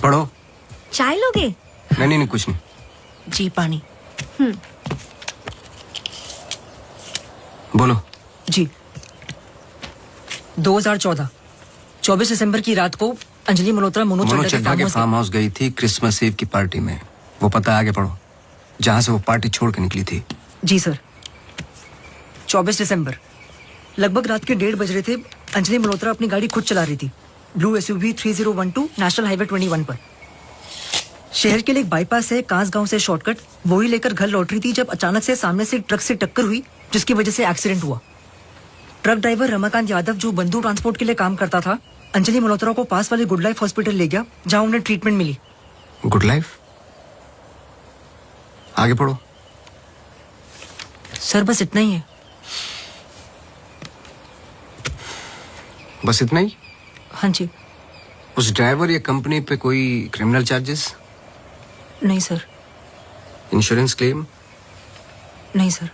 पढ़ो। चाय लोगे? नहीं नहीं नहीं, कुछ नहीं। जी पानी। बोलो। जी 2014 24 दिसंबर की रात को अंजलि मल्होत्रा मोनू मोनू चड्ढा के फार्म हाउस गई थी क्रिसमस ईव की पार्टी में। वो पता है, आगे पढ़ो। जहां से वो पार्टी छोड़ के निकली थी। जी सर। 24 दिसंबर लगभग रात के 1:30 बज रहे थे। अंजलि मल्होत्रा अपनी गाड़ी खुद चला रही थी ब्लू SUV 3012 नेशनल हाईवे 21 पर। शहर के लिए एक बाईपास है कांस गांव से शॉर्टकट, वही लेकर घर लौट रही थी जब अचानक से सामने से ट्रक से टक्कर हुई, जिसकी वजह से एक्सीडेंट हुआ। ट्रक ड्राइवर रमाकांत यादव, जो बंधु ट्रांसपोर्ट के लिए काम करता था, अंजलि मल्होत्रा को पास वाले गुड लाइफ हॉस्पिटल ले गया, जहां उन्हें ट्रीटमेंट मिली। Good life? आगे पढ़ो। सर बस इतना ही है। बस इतना ही? हाँ जी। उस ड्राइवर या कंपनी पे कोई क्रिमिनल चार्जेस? नहीं सर। Insurance claim? नहीं सर।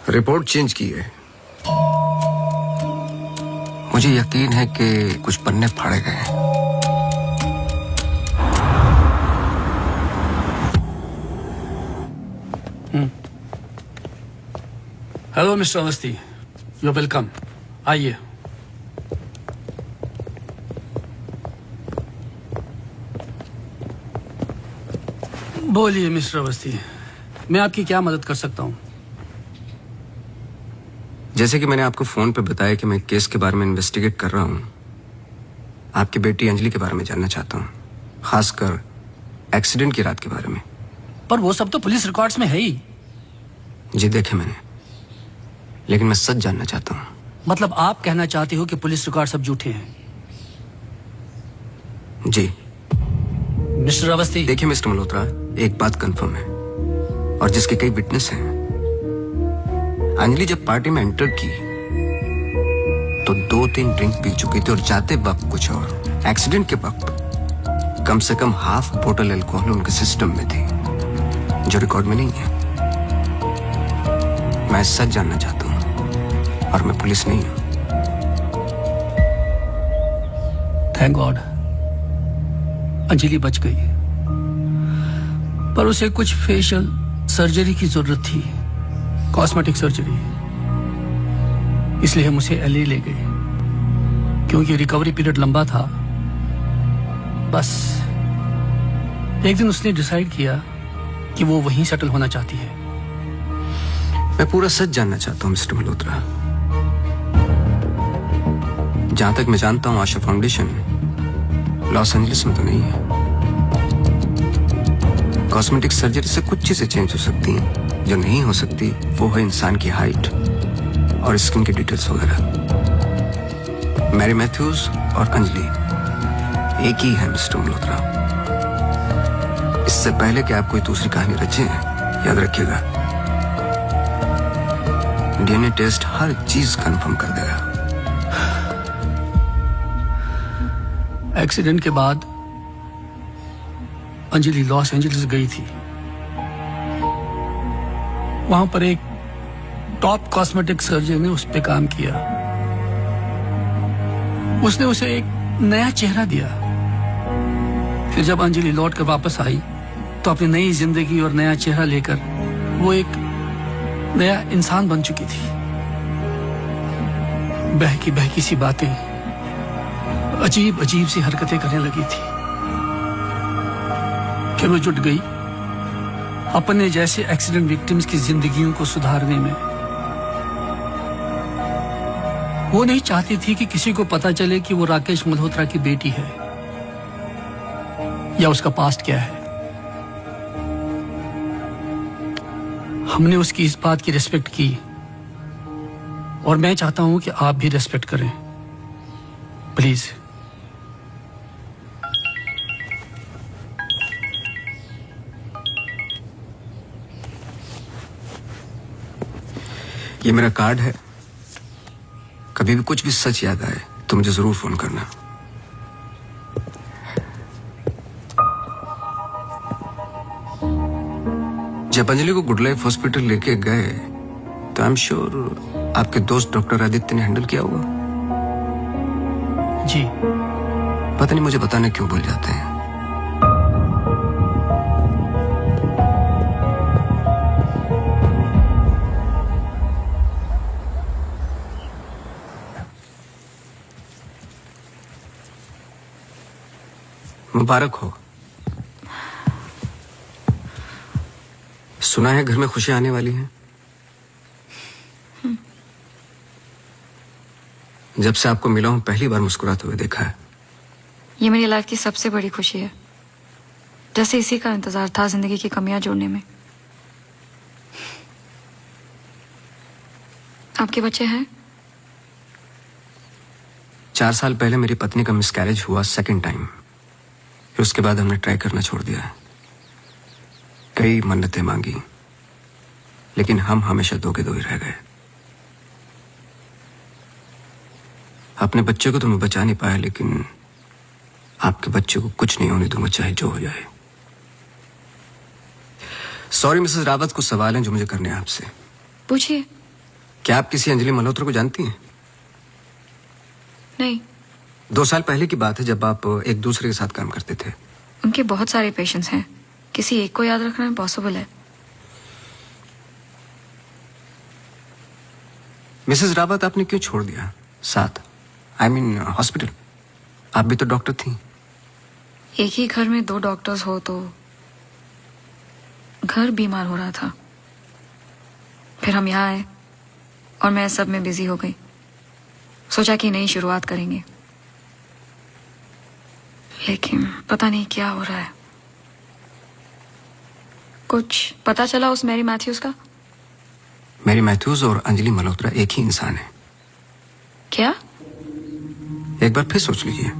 रिपोर्ट चेंज की है। मुझे यकीन है कि कुछ पन्ने फाड़े गए हैं। Hello mister Awasthi, you welcome. आइए। बोलिए मिस्टर अवस्थी, मैं आपकी क्या मदद कर सकता हूं? जैसे कि मैंने आपको फोन पे बताया कि मैं केस के बारे में इन्वेस्टिगेट कर रहा हूं। आपकी बेटी अंजलि के बारे में जानना चाहता हूं, खासकर एक्सीडेंट की रात के बारे में। पर वो सब तो पुलिस रिकॉर्ड्स में है ही। जी देखे मैंने, लेकिन मैं सच जानना चाहता हूं। मतलब आप कहना चाहते हो कि पुलिस रिकॉर्ड सब झूठे हैं? जी। मिस्टर अवस्थी। देखिए मिस्टर मल्होत्रा, एक बात कंफर्म है और जिसके कई विटनेस हैं। अंजलि जब पार्टी में एंटर की तो 2-3 ड्रिंक पी चुकी थी और जाते वक्त कुछ और। एक्सीडेंट के वक्त कम से कम हाफ बोतल अल्कोहल उनके सिस्टम में थी, जो रिकॉर्ड में नहीं है। मैं सच जानना चाहता हूं और मैं पुलिस नहीं हूं। थैंक गॉड अंजलि बच गई, पर उसे कुछ फेशियल सर्जरी की जरूरत थी, कॉस्मेटिक सर्जरी। इसलिए हम उसे LA ले गए, क्योंकि रिकवरी पीरियड लंबा था। बस एक दिन उसने डिसाइड किया कि वो वहीं सेटल होना चाहती है। मैं पूरा सच जानना चाहता हूं मिस्टर मल्होत्रा। जहां तक मैं जानता हूं, आशा फाउंडेशन लॉस एंजलिस में तो नहीं है। कॉस्मेटिक सर्जरी से कुछ चीजें चेंज हो सकती हैं, जो नहीं हो सकती वो है इंसान की हाइट और स्किन की डिटेल्स वगैरह। मैरी मैथ्यूज और अंजलि एक ही है मिस्टर मल्होत्रा। इससे पहले कि आप कोई दूसरी कहानी रचें, याद रखिएगा DNA टेस्ट हर चीज कंफर्म कर देगा। एक्सीडेंट के बाद अंजलि लॉस एंजलिस गई थी। वहां पर एक टॉप कॉस्मेटिक सर्जन ने उस पे काम किया। उसने उसे एक नया चेहरा दिया। फिर जब अंजलि लौट कर वापस आई तो अपनी नई जिंदगी और नया चेहरा लेकर वो एक नया इंसान बन चुकी थी। बहकी बहकी सी बातें, अजीब अजीब सी हरकतें करने लगी थी। फिर वो जुट गई अपने जैसे एक्सीडेंट विक्टिम्स की जिंदगियों को सुधारने में। वो नहीं चाहती थी कि किसी को पता चले कि वो राकेश मल्होत्रा की बेटी है या उसका पास्ट क्या है। हमने उसकी इस बात की रिस्पेक्ट की और मैं चाहता हूं कि आप भी रिस्पेक्ट करें, प्लीज। ये मेरा कार्ड है, कभी भी कुछ भी सच याद आए तो मुझे जरूर फोन करना। जब अंजलि को गुड लाइफ हॉस्पिटल लेके गए तो आई एम श्योर आपके दोस्त डॉक्टर आदित्य ने हैंडल किया होगा। जी। पता नहीं मुझे बताने क्यों भूल जाते हैं। मुबारक हो। सुना है घर में खुशियां आने वाली हैं। जब से आपको मिला हूं पहली बार मुस्कुराते हुए देखा है। ये मेरी लाइफ की सबसे बड़ी खुशी है। जैसे इसी का इंतजार था जिंदगी की कमियां जोड़ने में। आपके बच्चे हैं? 4 साल पहले मेरी पत्नी का मिसकैरेज हुआ सेकंड टाइम। फिर उसके बाद हमने ट्राई करना छोड़ दिया है। कई मन्नतें मांगी, लेकिन हम हमेशा दो के दो ही रह गए। अपने बच्चे को तो मैं बचा नहीं पाया, लेकिन आपके बच्चे को कुछ नहीं होने दूंगा, चाहे जो हो जाए। सॉरी मिसेस रावत, कुछ सवाल हैं जो मुझे करने हैं आपसे। पूछिए। क्या आप किसी अंजलि मल्होत्रा को जानती हैं? नहीं। 2 साल पहले की बात है, जब आप एक दूसरे के साथ काम करते थे। उनके बहुत सारे पेशेंट्स हैं, किसी एक को याद रखना इम्पॉसिबल है। मिसेस रावत, आपने क्यों छोड़ दिया साथ? I mean hospital. आप भी तो डॉक्टर थी। एक ही घर में 2 डॉक्टर्स हो तो घर बीमार हो रहा था। फिर हम यहाँ आए और मैं सब में बिजी हो गई। सोचा कि नई शुरुआत करेंगे, लेकिन पता नहीं क्या हो रहा है। कुछ पता चला उस मैरी मैथ्यूज का? मैरी मैथ्यूज और अंजलि मल्होत्रा एक ही इंसान है। क्या? एक बार फिर सोच लीजिए।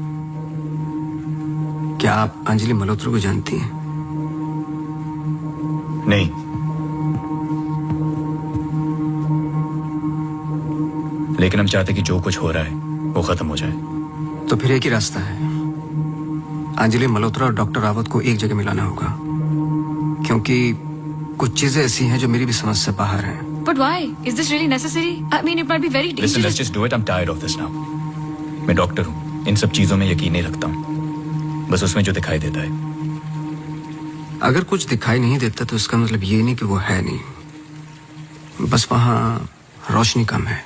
क्या आप अंजलि मल्होत्रा को जानती हैं? नहीं। लेकिन हम चाहते कि जो कुछ हो रहा है वो खत्म हो जाए। तो फिर एक ही रास्ता है। अंजलि मल्होत्रा और डॉक्टर रावत को एक जगह मिलाना होगा, क्योंकि कुछ चीजें ऐसी हैं जो मेरी भी समझ से बाहर हैं। But why? Is this really necessary? I mean, it might be very dangerous. Listen, let's just do it. I'm tired of this now. मैं डॉक्टर हूँ, इन सब चीजों में यकीन नहीं रखता हूँ, बस उसमें जो दिखाई देता है। अगर कुछ दिखाई नहीं देता तो इसका मतलब ये नहीं कि वो है नहीं, बस वहां रोशनी कम है।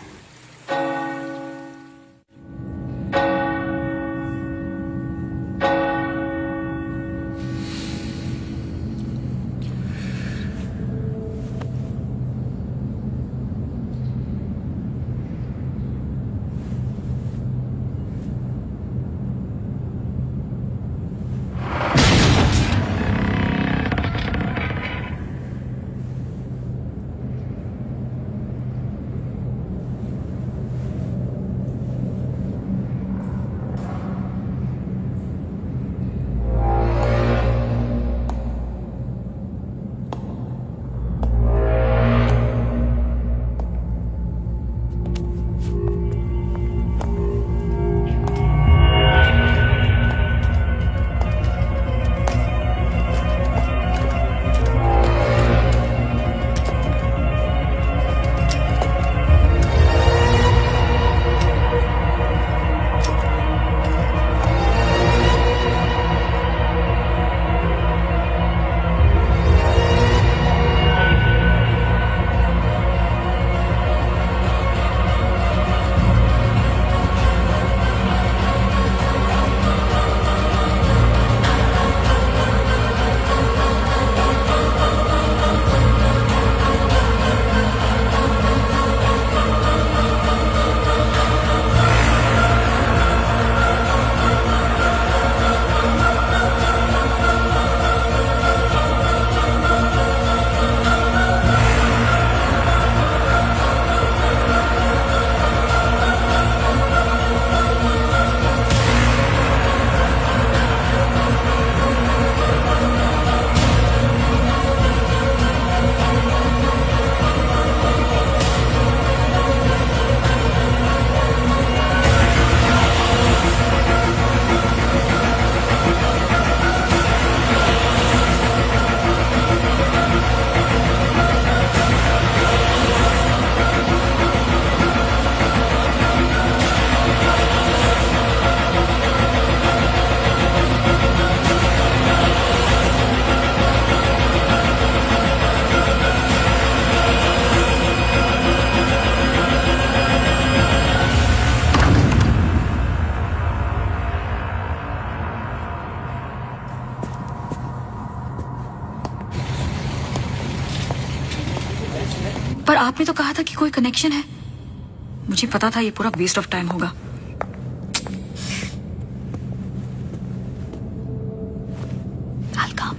आपने तो कहा था कि कोई कनेक्शन है। मुझे पता था ये पूरा वेस्ट ऑफ टाइम होगा। I'll come.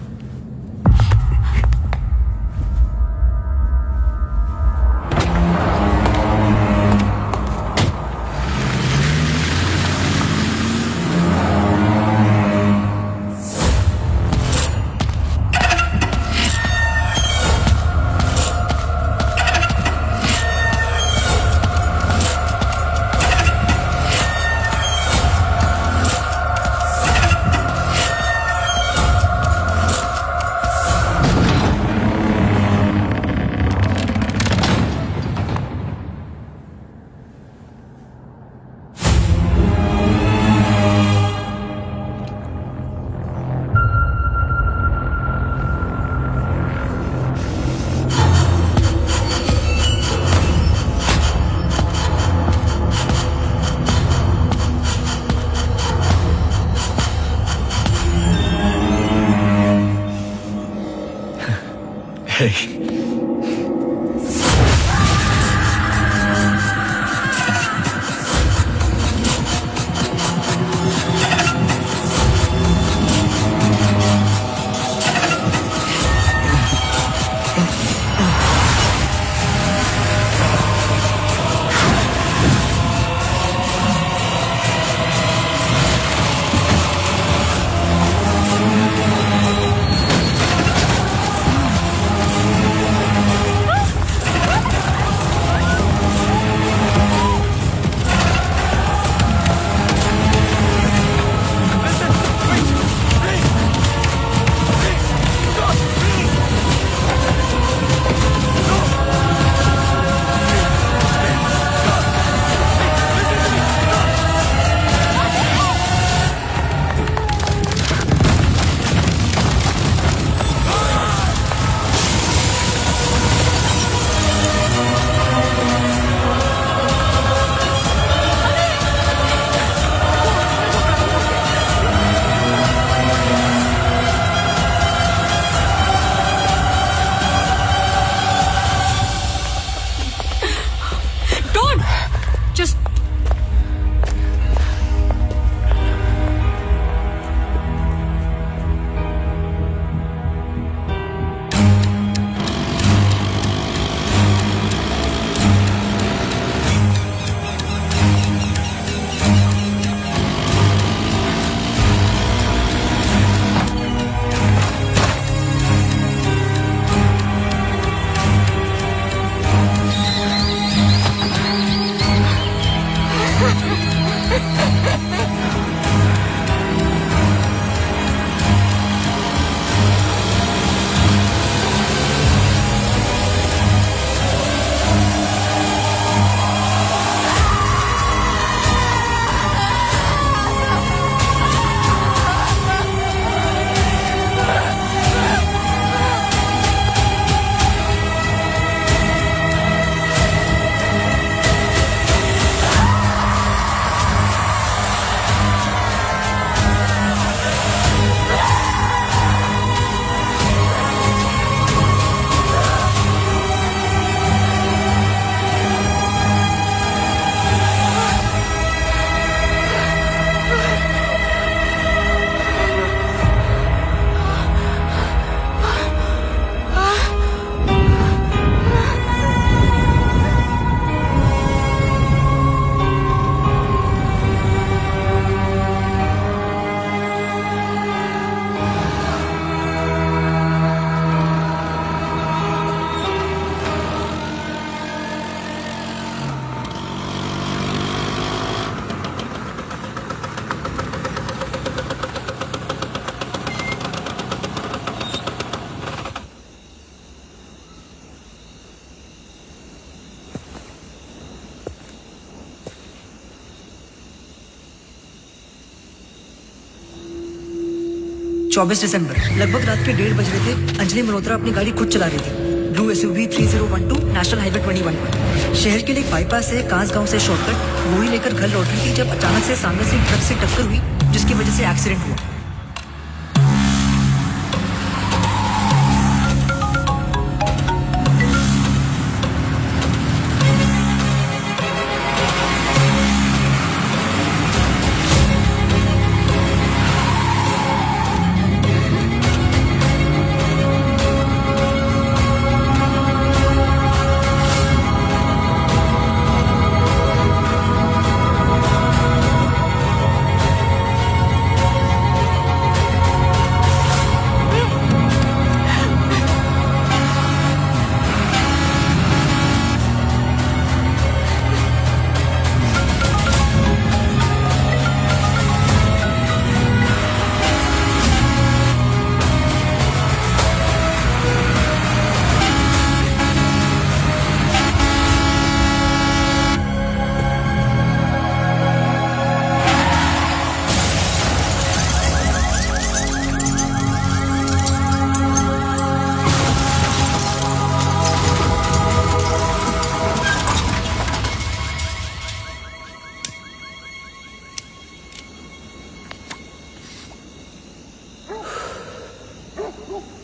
चौबीस दिसंबर लगभग रात के 1:30 बज रहे थे। अंजलि मल्होत्रा अपनी गाड़ी खुद चला रही थी। ब्लू SUV 3012 नेशनल हाईवे 21 पर। शहर के लिए एक बाईपास है कांस गांव से शॉर्टकट, वही लेकर घर लौट रही थी जब अचानक से सामने से ट्रक से टक्कर हुई, जिसकी वजह से एक्सीडेंट हुआ।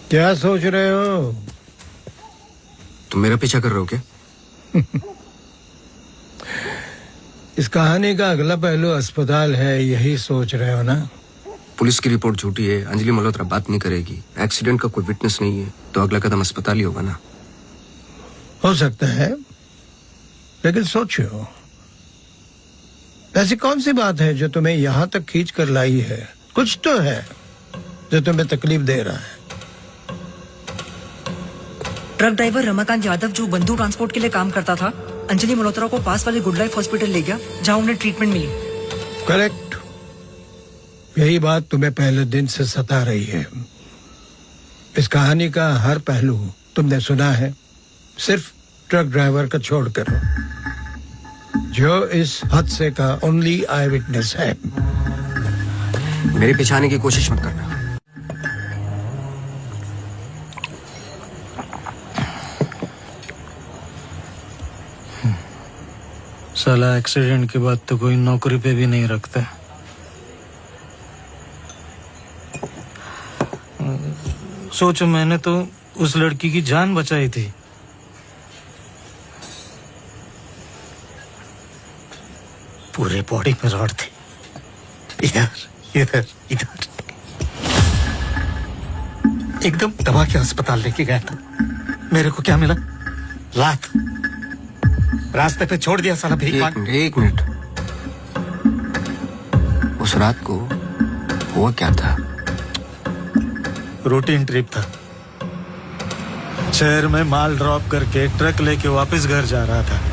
क्या सोच रहे हो? तुम मेरा पीछा कर रहे हो क्या? इस कहानी का अगला पहलू अस्पताल है, यही सोच रहे हो ना? पुलिस की रिपोर्ट झूठी है, अंजलि मल्होत्रा बात नहीं करेगी, एक्सीडेंट का कोई विटनेस नहीं है, तो अगला कदम अस्पताल ही होगा ना। हो सकता है, लेकिन सोचो, ऐसी कौन सी बात है जो तुम्हें यहां तक खींच कर लाई है? कुछ तो है जो तुम्हें तकलीफ दे रहा है। ट्रक ड्राइवर रमाकांत यादव जो बंधु ट्रांसपोर्ट के लिए काम करता था, अंजलि मल्होत्रा को पास वाले गुड लाइफ हॉस्पिटल ले गया जहां उन्हें ट्रीटमेंट मिली। करेक्ट, यही बात तुम्हें पहले दिन से सता रही है। इस कहानी का हर पहलू तुमने सुना है, सिर्फ ट्रक ड्राइवर का छोड़कर, जो इस हादसे का ओनली आई विटनेस है। मेरे पीछे आने की कोशिश मत करना। साला एक्सीडेंट के बाद तो कोई नौकरी पे भी नहीं रखता। सोचो, मैंने तो उस लड़की की जान बचाई थी। पूरे बॉडी में रॉड थे, इधर इधर इधर। एकदम दबा के अस्पताल लेके गया था। मेरे को क्या मिला? लात। रास्ते पे छोड़ दिया साला भीख। एक मिनट, उस रात को हुआ क्या था? रूटीन ट्रिप था। शहर में माल ड्रॉप करके ट्रक लेके वापस घर जा रहा था।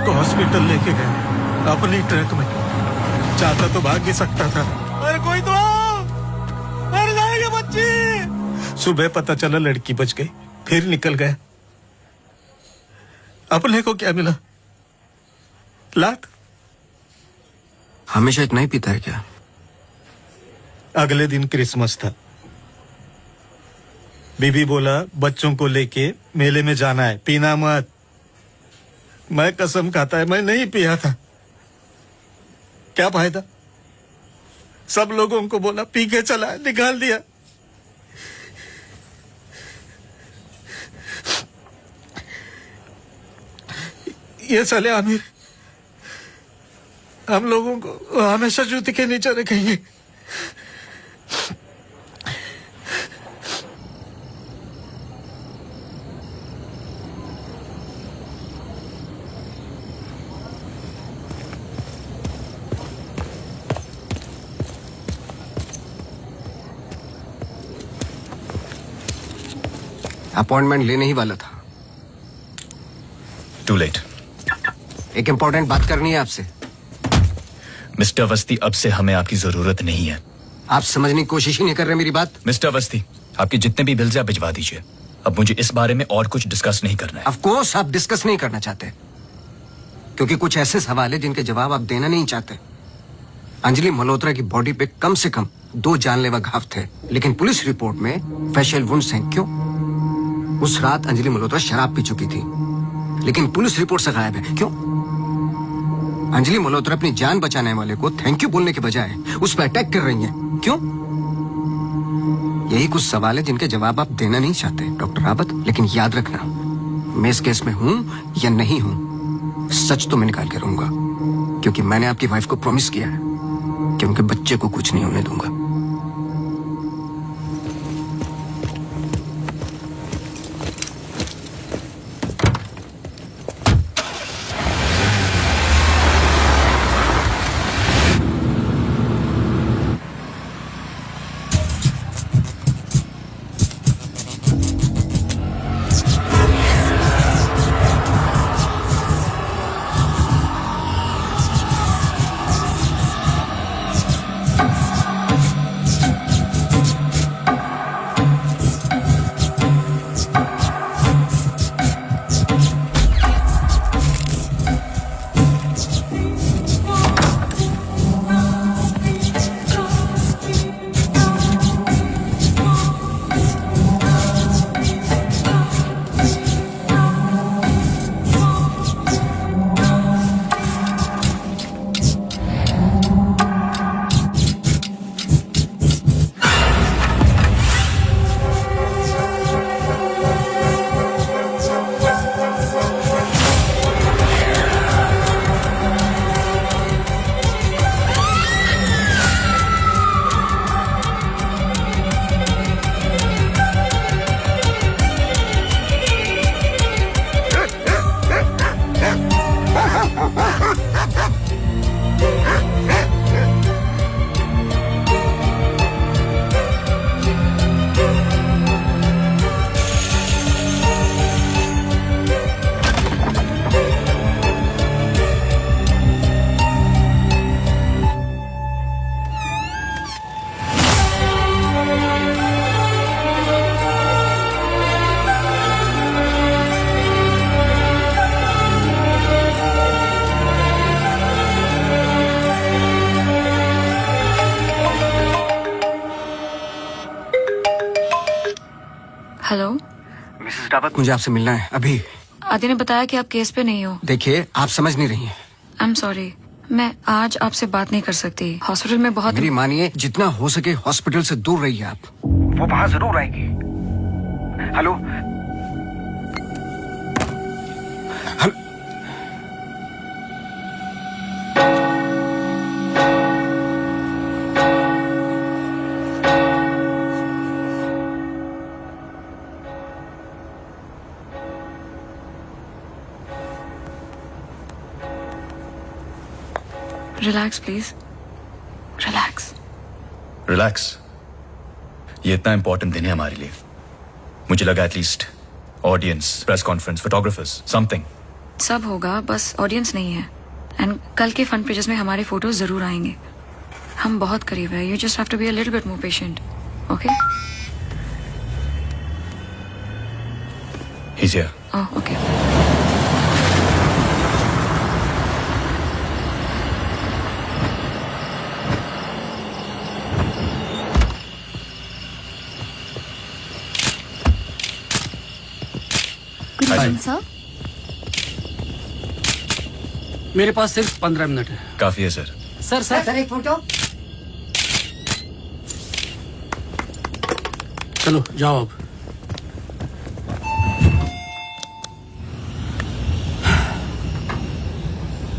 हॉस्पिटल लेके गए अपनी ट्रक में। चाहता तो भाग भी सकता था। अरे कोई तो मर जाएगी बच्ची। सुबह पता चला लड़की बच गई, फिर निकल गया। अपने को क्या मिला? लात। हमेशा इतना ही पीता है क्या? अगले दिन क्रिसमस था। बीबी बोला बच्चों को लेके मेले में जाना है, पीना मत। मैं कसम खाता है मैं नहीं पिया था। क्या फायदा? सब लोगों को बोला पी के चला, निकाल दिया। ये साले आमिर हम लोगों को हमेशा जूते के नीचे रखेंगे। अपॉइंटमेंट लेने ही वाला था। To late. एक इंपॉर्टेंट बात करनी है आपसे। मिस्टर अवस्थी, अब से हमें आपकी जरूरत नहीं है। आप समझने की कोशिश ही नहीं कर रहे मेरी बात। मिस्टर अवस्थी, आपके जितने भी बिल्स आप भिजवा दीजिए। अब मुझे इस बारे में और कुछ डिस्कस नहीं करना है। ऑफ कोर्स आप डिस्कस नहीं करना चाहते, क्योंकि कुछ ऐसे सवाल है जिनके जवाब आप देना नहीं चाहते। अंजलि मल्होत्रा की बॉडी पे कम से कम 2 जानलेवा घाव थे, लेकिन पुलिस रिपोर्ट में फेशियल वुंड्स हैं। क्यों? उस रात अंजलि मल्होत्रा शराब पी चुकी थी, लेकिन पुलिस रिपोर्ट से गायब है। क्यों? अंजलि मल्होत्रा अपनी जान बचाने वाले को थैंक यू बोलने के बजाय उस पर अटैक कर रही हैं। क्यों? यही कुछ सवाल है जिनके जवाब आप देना नहीं चाहते डॉक्टर रावत। लेकिन याद रखना, मैं इस केस में हूं या नहीं हूं, सच तो मैं निकाल के रहूंगा, क्योंकि मैंने आपकी वाइफ को प्रॉमिस किया है कि उनके बच्चे को कुछ नहीं होने दूंगा। बाबत मुझे आपसे मिलना है अभी। आदि ने बताया कि आप केस पे नहीं हो। देखिए, आप समझ नहीं रही हैं। आई एम सॉरी, मैं आज आपसे बात नहीं कर सकती। हॉस्पिटल में बहुत मेरी मानिए, जितना हो सके हॉस्पिटल से दूर रहिए आप। वो वहां जरूर आएगी। Hello hello. Relax please, relax. Relax? ये इतना इंपॉर्टेंट दिन है हमारे लिए। मुझे लगा at least audience, press conference, photographers, something. सब होगा, बस ऑडियंस नहीं है। एंड कल के फ्रंट पेजेस में हमारे फोटोज जरूर आएंगे। हम बहुत करीब है। You just have to be a little bit more patient, okay? He's here. Oh, okay. Sir, मेरे पास सिर्फ 15 मिनट है। काफी है सर। सर एक फोटो। चलो जाओ अब।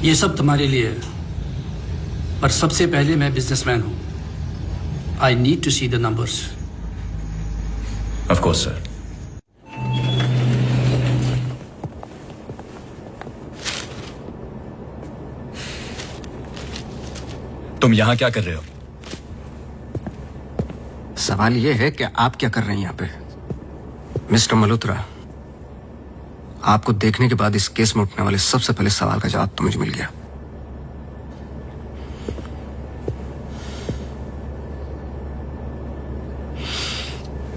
ये सब तुम्हारे लिए है, पर सबसे पहले मैं बिजनेसमैन हूं। I need to see the numbers. Of course sir. तुम यहां क्या कर रहे हो? सवाल यह है कि आप क्या कर रहे हैं यहाँ पे? मिस्टर मल्होत्रा, आपको देखने के बाद इस केस में उठने वाले सबसे पहले सवाल का जवाब तो मुझे मिल गया।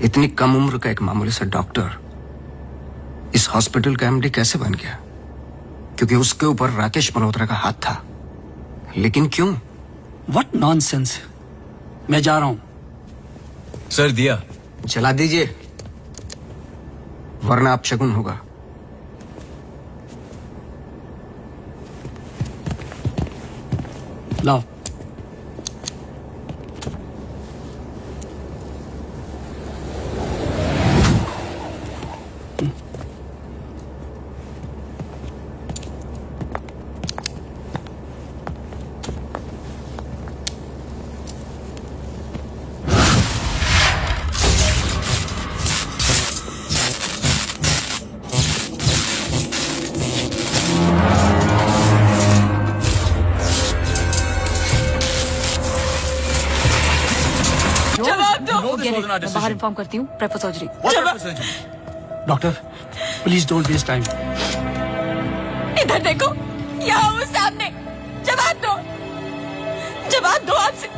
इतनी कम उम्र का एक मामूली सा डॉक्टर इस हॉस्पिटल का एमडी कैसे बन गया? क्योंकि उसके ऊपर राकेश मल्होत्रा का हाथ था। लेकिन क्यों? What nonsense. मैं जा रहा हूं। सर दिया जला दीजिए, वरना अपशगुन होगा। लाओ। मैं बाहर इन्फॉर्म करती हूँ। Prefer surgery. Doctor please don't waste time. इधर देखो, यहाँ वो सामने। जवाब दो, जवाब दो आपसे।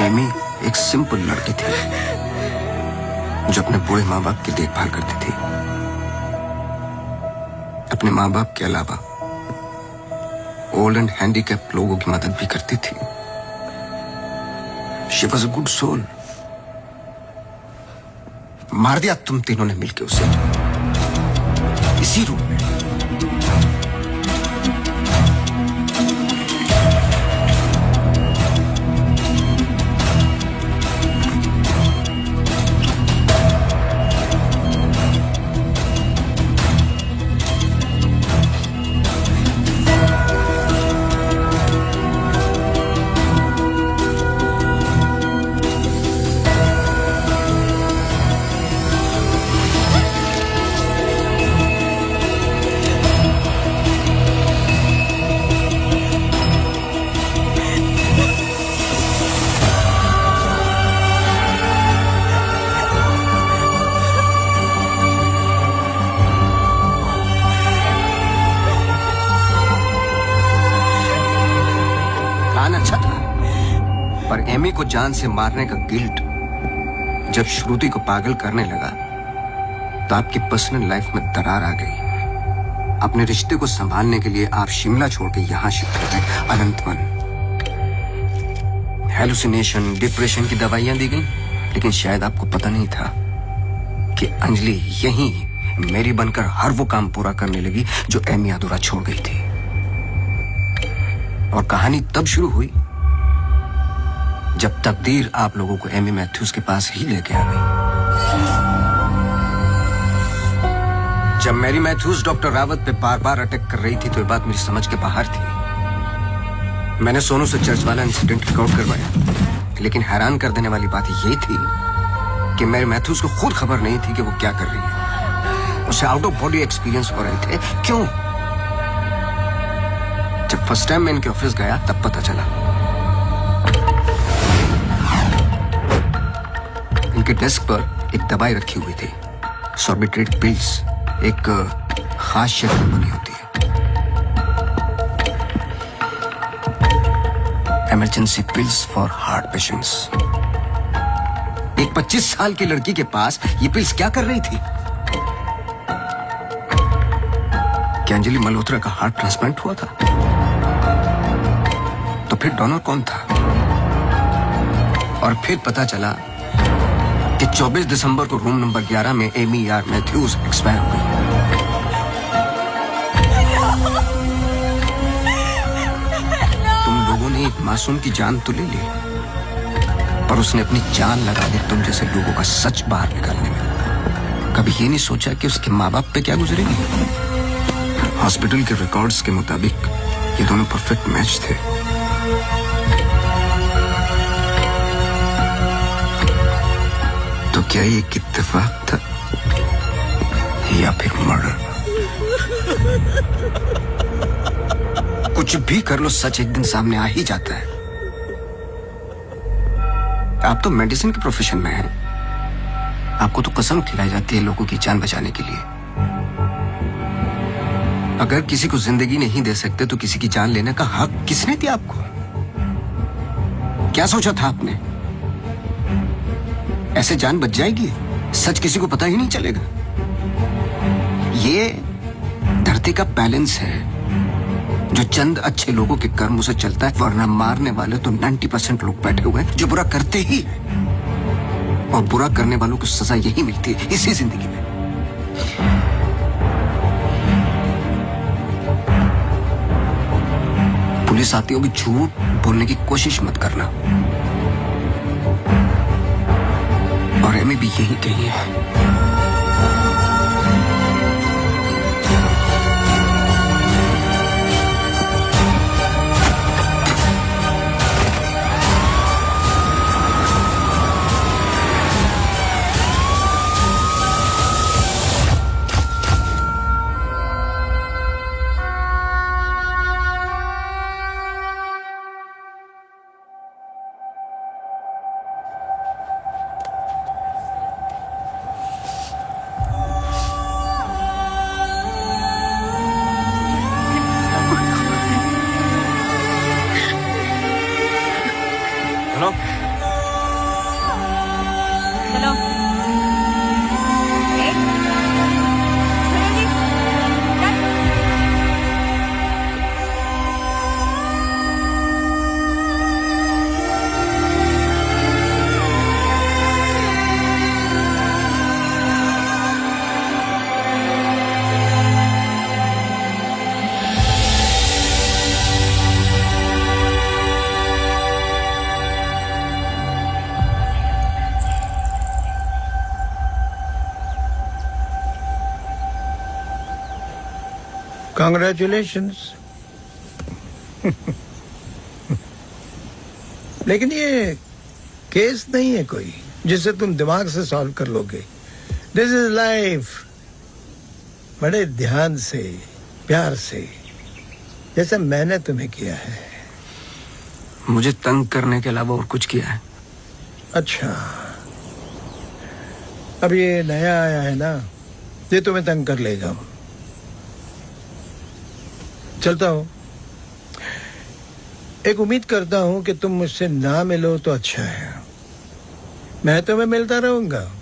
एमी एक सिंपल लड़की थी जो अपने बूढ़े माँ बाप की देखभाल करती थी। अपने माँ बाप के अलावा ओल्ड एंड हैंडीकैप लोगों की मदद भी करती थी। She was a good soul. मार दिया तुम तीनों ने मिलकर उसे इसी रूम में। अच्छा था, पर एमी को जान से मारने का गिल्ट जब श्रुति को पागल करने लगा तो आपकी पर्सनल लाइफ में दरार आ गई। अपने रिश्ते को संभालने के लिए आप शिमला छोड़ के यहां शिफ्ट हो गए, अनंतवन। हेलुसिनेशन, डिप्रेशन की दवाइयां दी गई, लेकिन शायद आपको पता नहीं था कि अंजलि यहीं मेरी बनकर हर वो काम पूरा करने लगी जो एमी अधूरा छोड़ गई थी। और कहानी तब शुरू हुई जब तकदीर आप लोगों को एमी मैथ्यूज के पास ही लेके आ गई। जब मैरी मैथ्यूज डॉक्टर रावत पे बार बार अटैक कर रही थी तो ये बात मेरी समझ के बाहर थी। मैंने सोनू से चर्च वाला इंसिडेंट रिकॉर्ड करवाया, लेकिन हैरान कर देने वाली बात ये थी कि मैरी मैथ्यूज को खुद खबर नहीं थी कि वो क्या कर रही है। उसे आउट ऑफ बॉडी एक्सपीरियंस हो रहे थे। क्यों? जब फर्स्ट टाइम मैं इनके ऑफिस गया तब पता चला। इनके डेस्क पर एक दवाई रखी हुई थी, सॉर्बिट्रेट पिल्स, एक खास शक्ल में बनी होती है। Emergency pills for heart patients. एक 25 साल की लड़की के पास ये पिल्स क्या कर रही थी? क्या अंजलि मल्होत्रा का हार्ट ट्रांसप्लांट हुआ था? तो फिर डोनर कौन था? और फिर पता चला कि 24 दिसंबर को रूम नंबर 11 में एमी आर मैथ्यूज एक्सपायर हो गई। तुम लोगों ने एक मासूम की जान तो ले ली, पर उसने अपनी जान लगा दी तुम जैसे लोगों का सच बाहर निकालने में। कभी ये नहीं सोचा कि उसके माँ बाप पे क्या गुजरेगी? हॉस्पिटल के रिकॉर्ड्स के मुताबिक ये दोनों परफेक्ट मैच थे। तो क्या ये एक इत्तेफाक था या फिर मर्डर? कुछ भी कर लो, सच एक दिन सामने आ ही जाता है। आप तो मेडिसिन के प्रोफेशन में हैं। आपको तो कसम खिलाई जाती है लोगों की जान बचाने के लिए। अगर किसी को जिंदगी नहीं दे सकते तो किसी की जान लेने का हक किसने दिया आपको? क्या सोचा था आपने? ऐसे जान बच जाएगी? सच किसी को पता ही नहीं चलेगा। ये धरती का बैलेंस है जो चंद अच्छे लोगों के कर्मों से चलता है, वरना मारने वाले तो 90% लोग बैठे हुए हैं जो बुरा करते ही हैं। और बुरा करने वालों को सजा यही मिलती है इसी जिंदगी में। पुलिस आती होगी, झूठ बोलने की कोशिश मत करना। और एमी भी यही कही है। चलो चलो। Congratulations. लेकिन ये केस नहीं है कोई जिसे तुम दिमाग से सॉल्व कर लोगे। This is life. बड़े ध्यान से, प्यार से, जैसे मैंने तुम्हें किया है। मुझे तंग करने के अलावा और कुछ किया है? अच्छा, अब ये नया आया है ना, ये तुम्हें तंग कर लेगा। चलता हूं। एक उम्मीद करता हूं कि तुम मुझसे ना मिलो तो अच्छा है। मैं तुम्हें मिलता रहूंगा।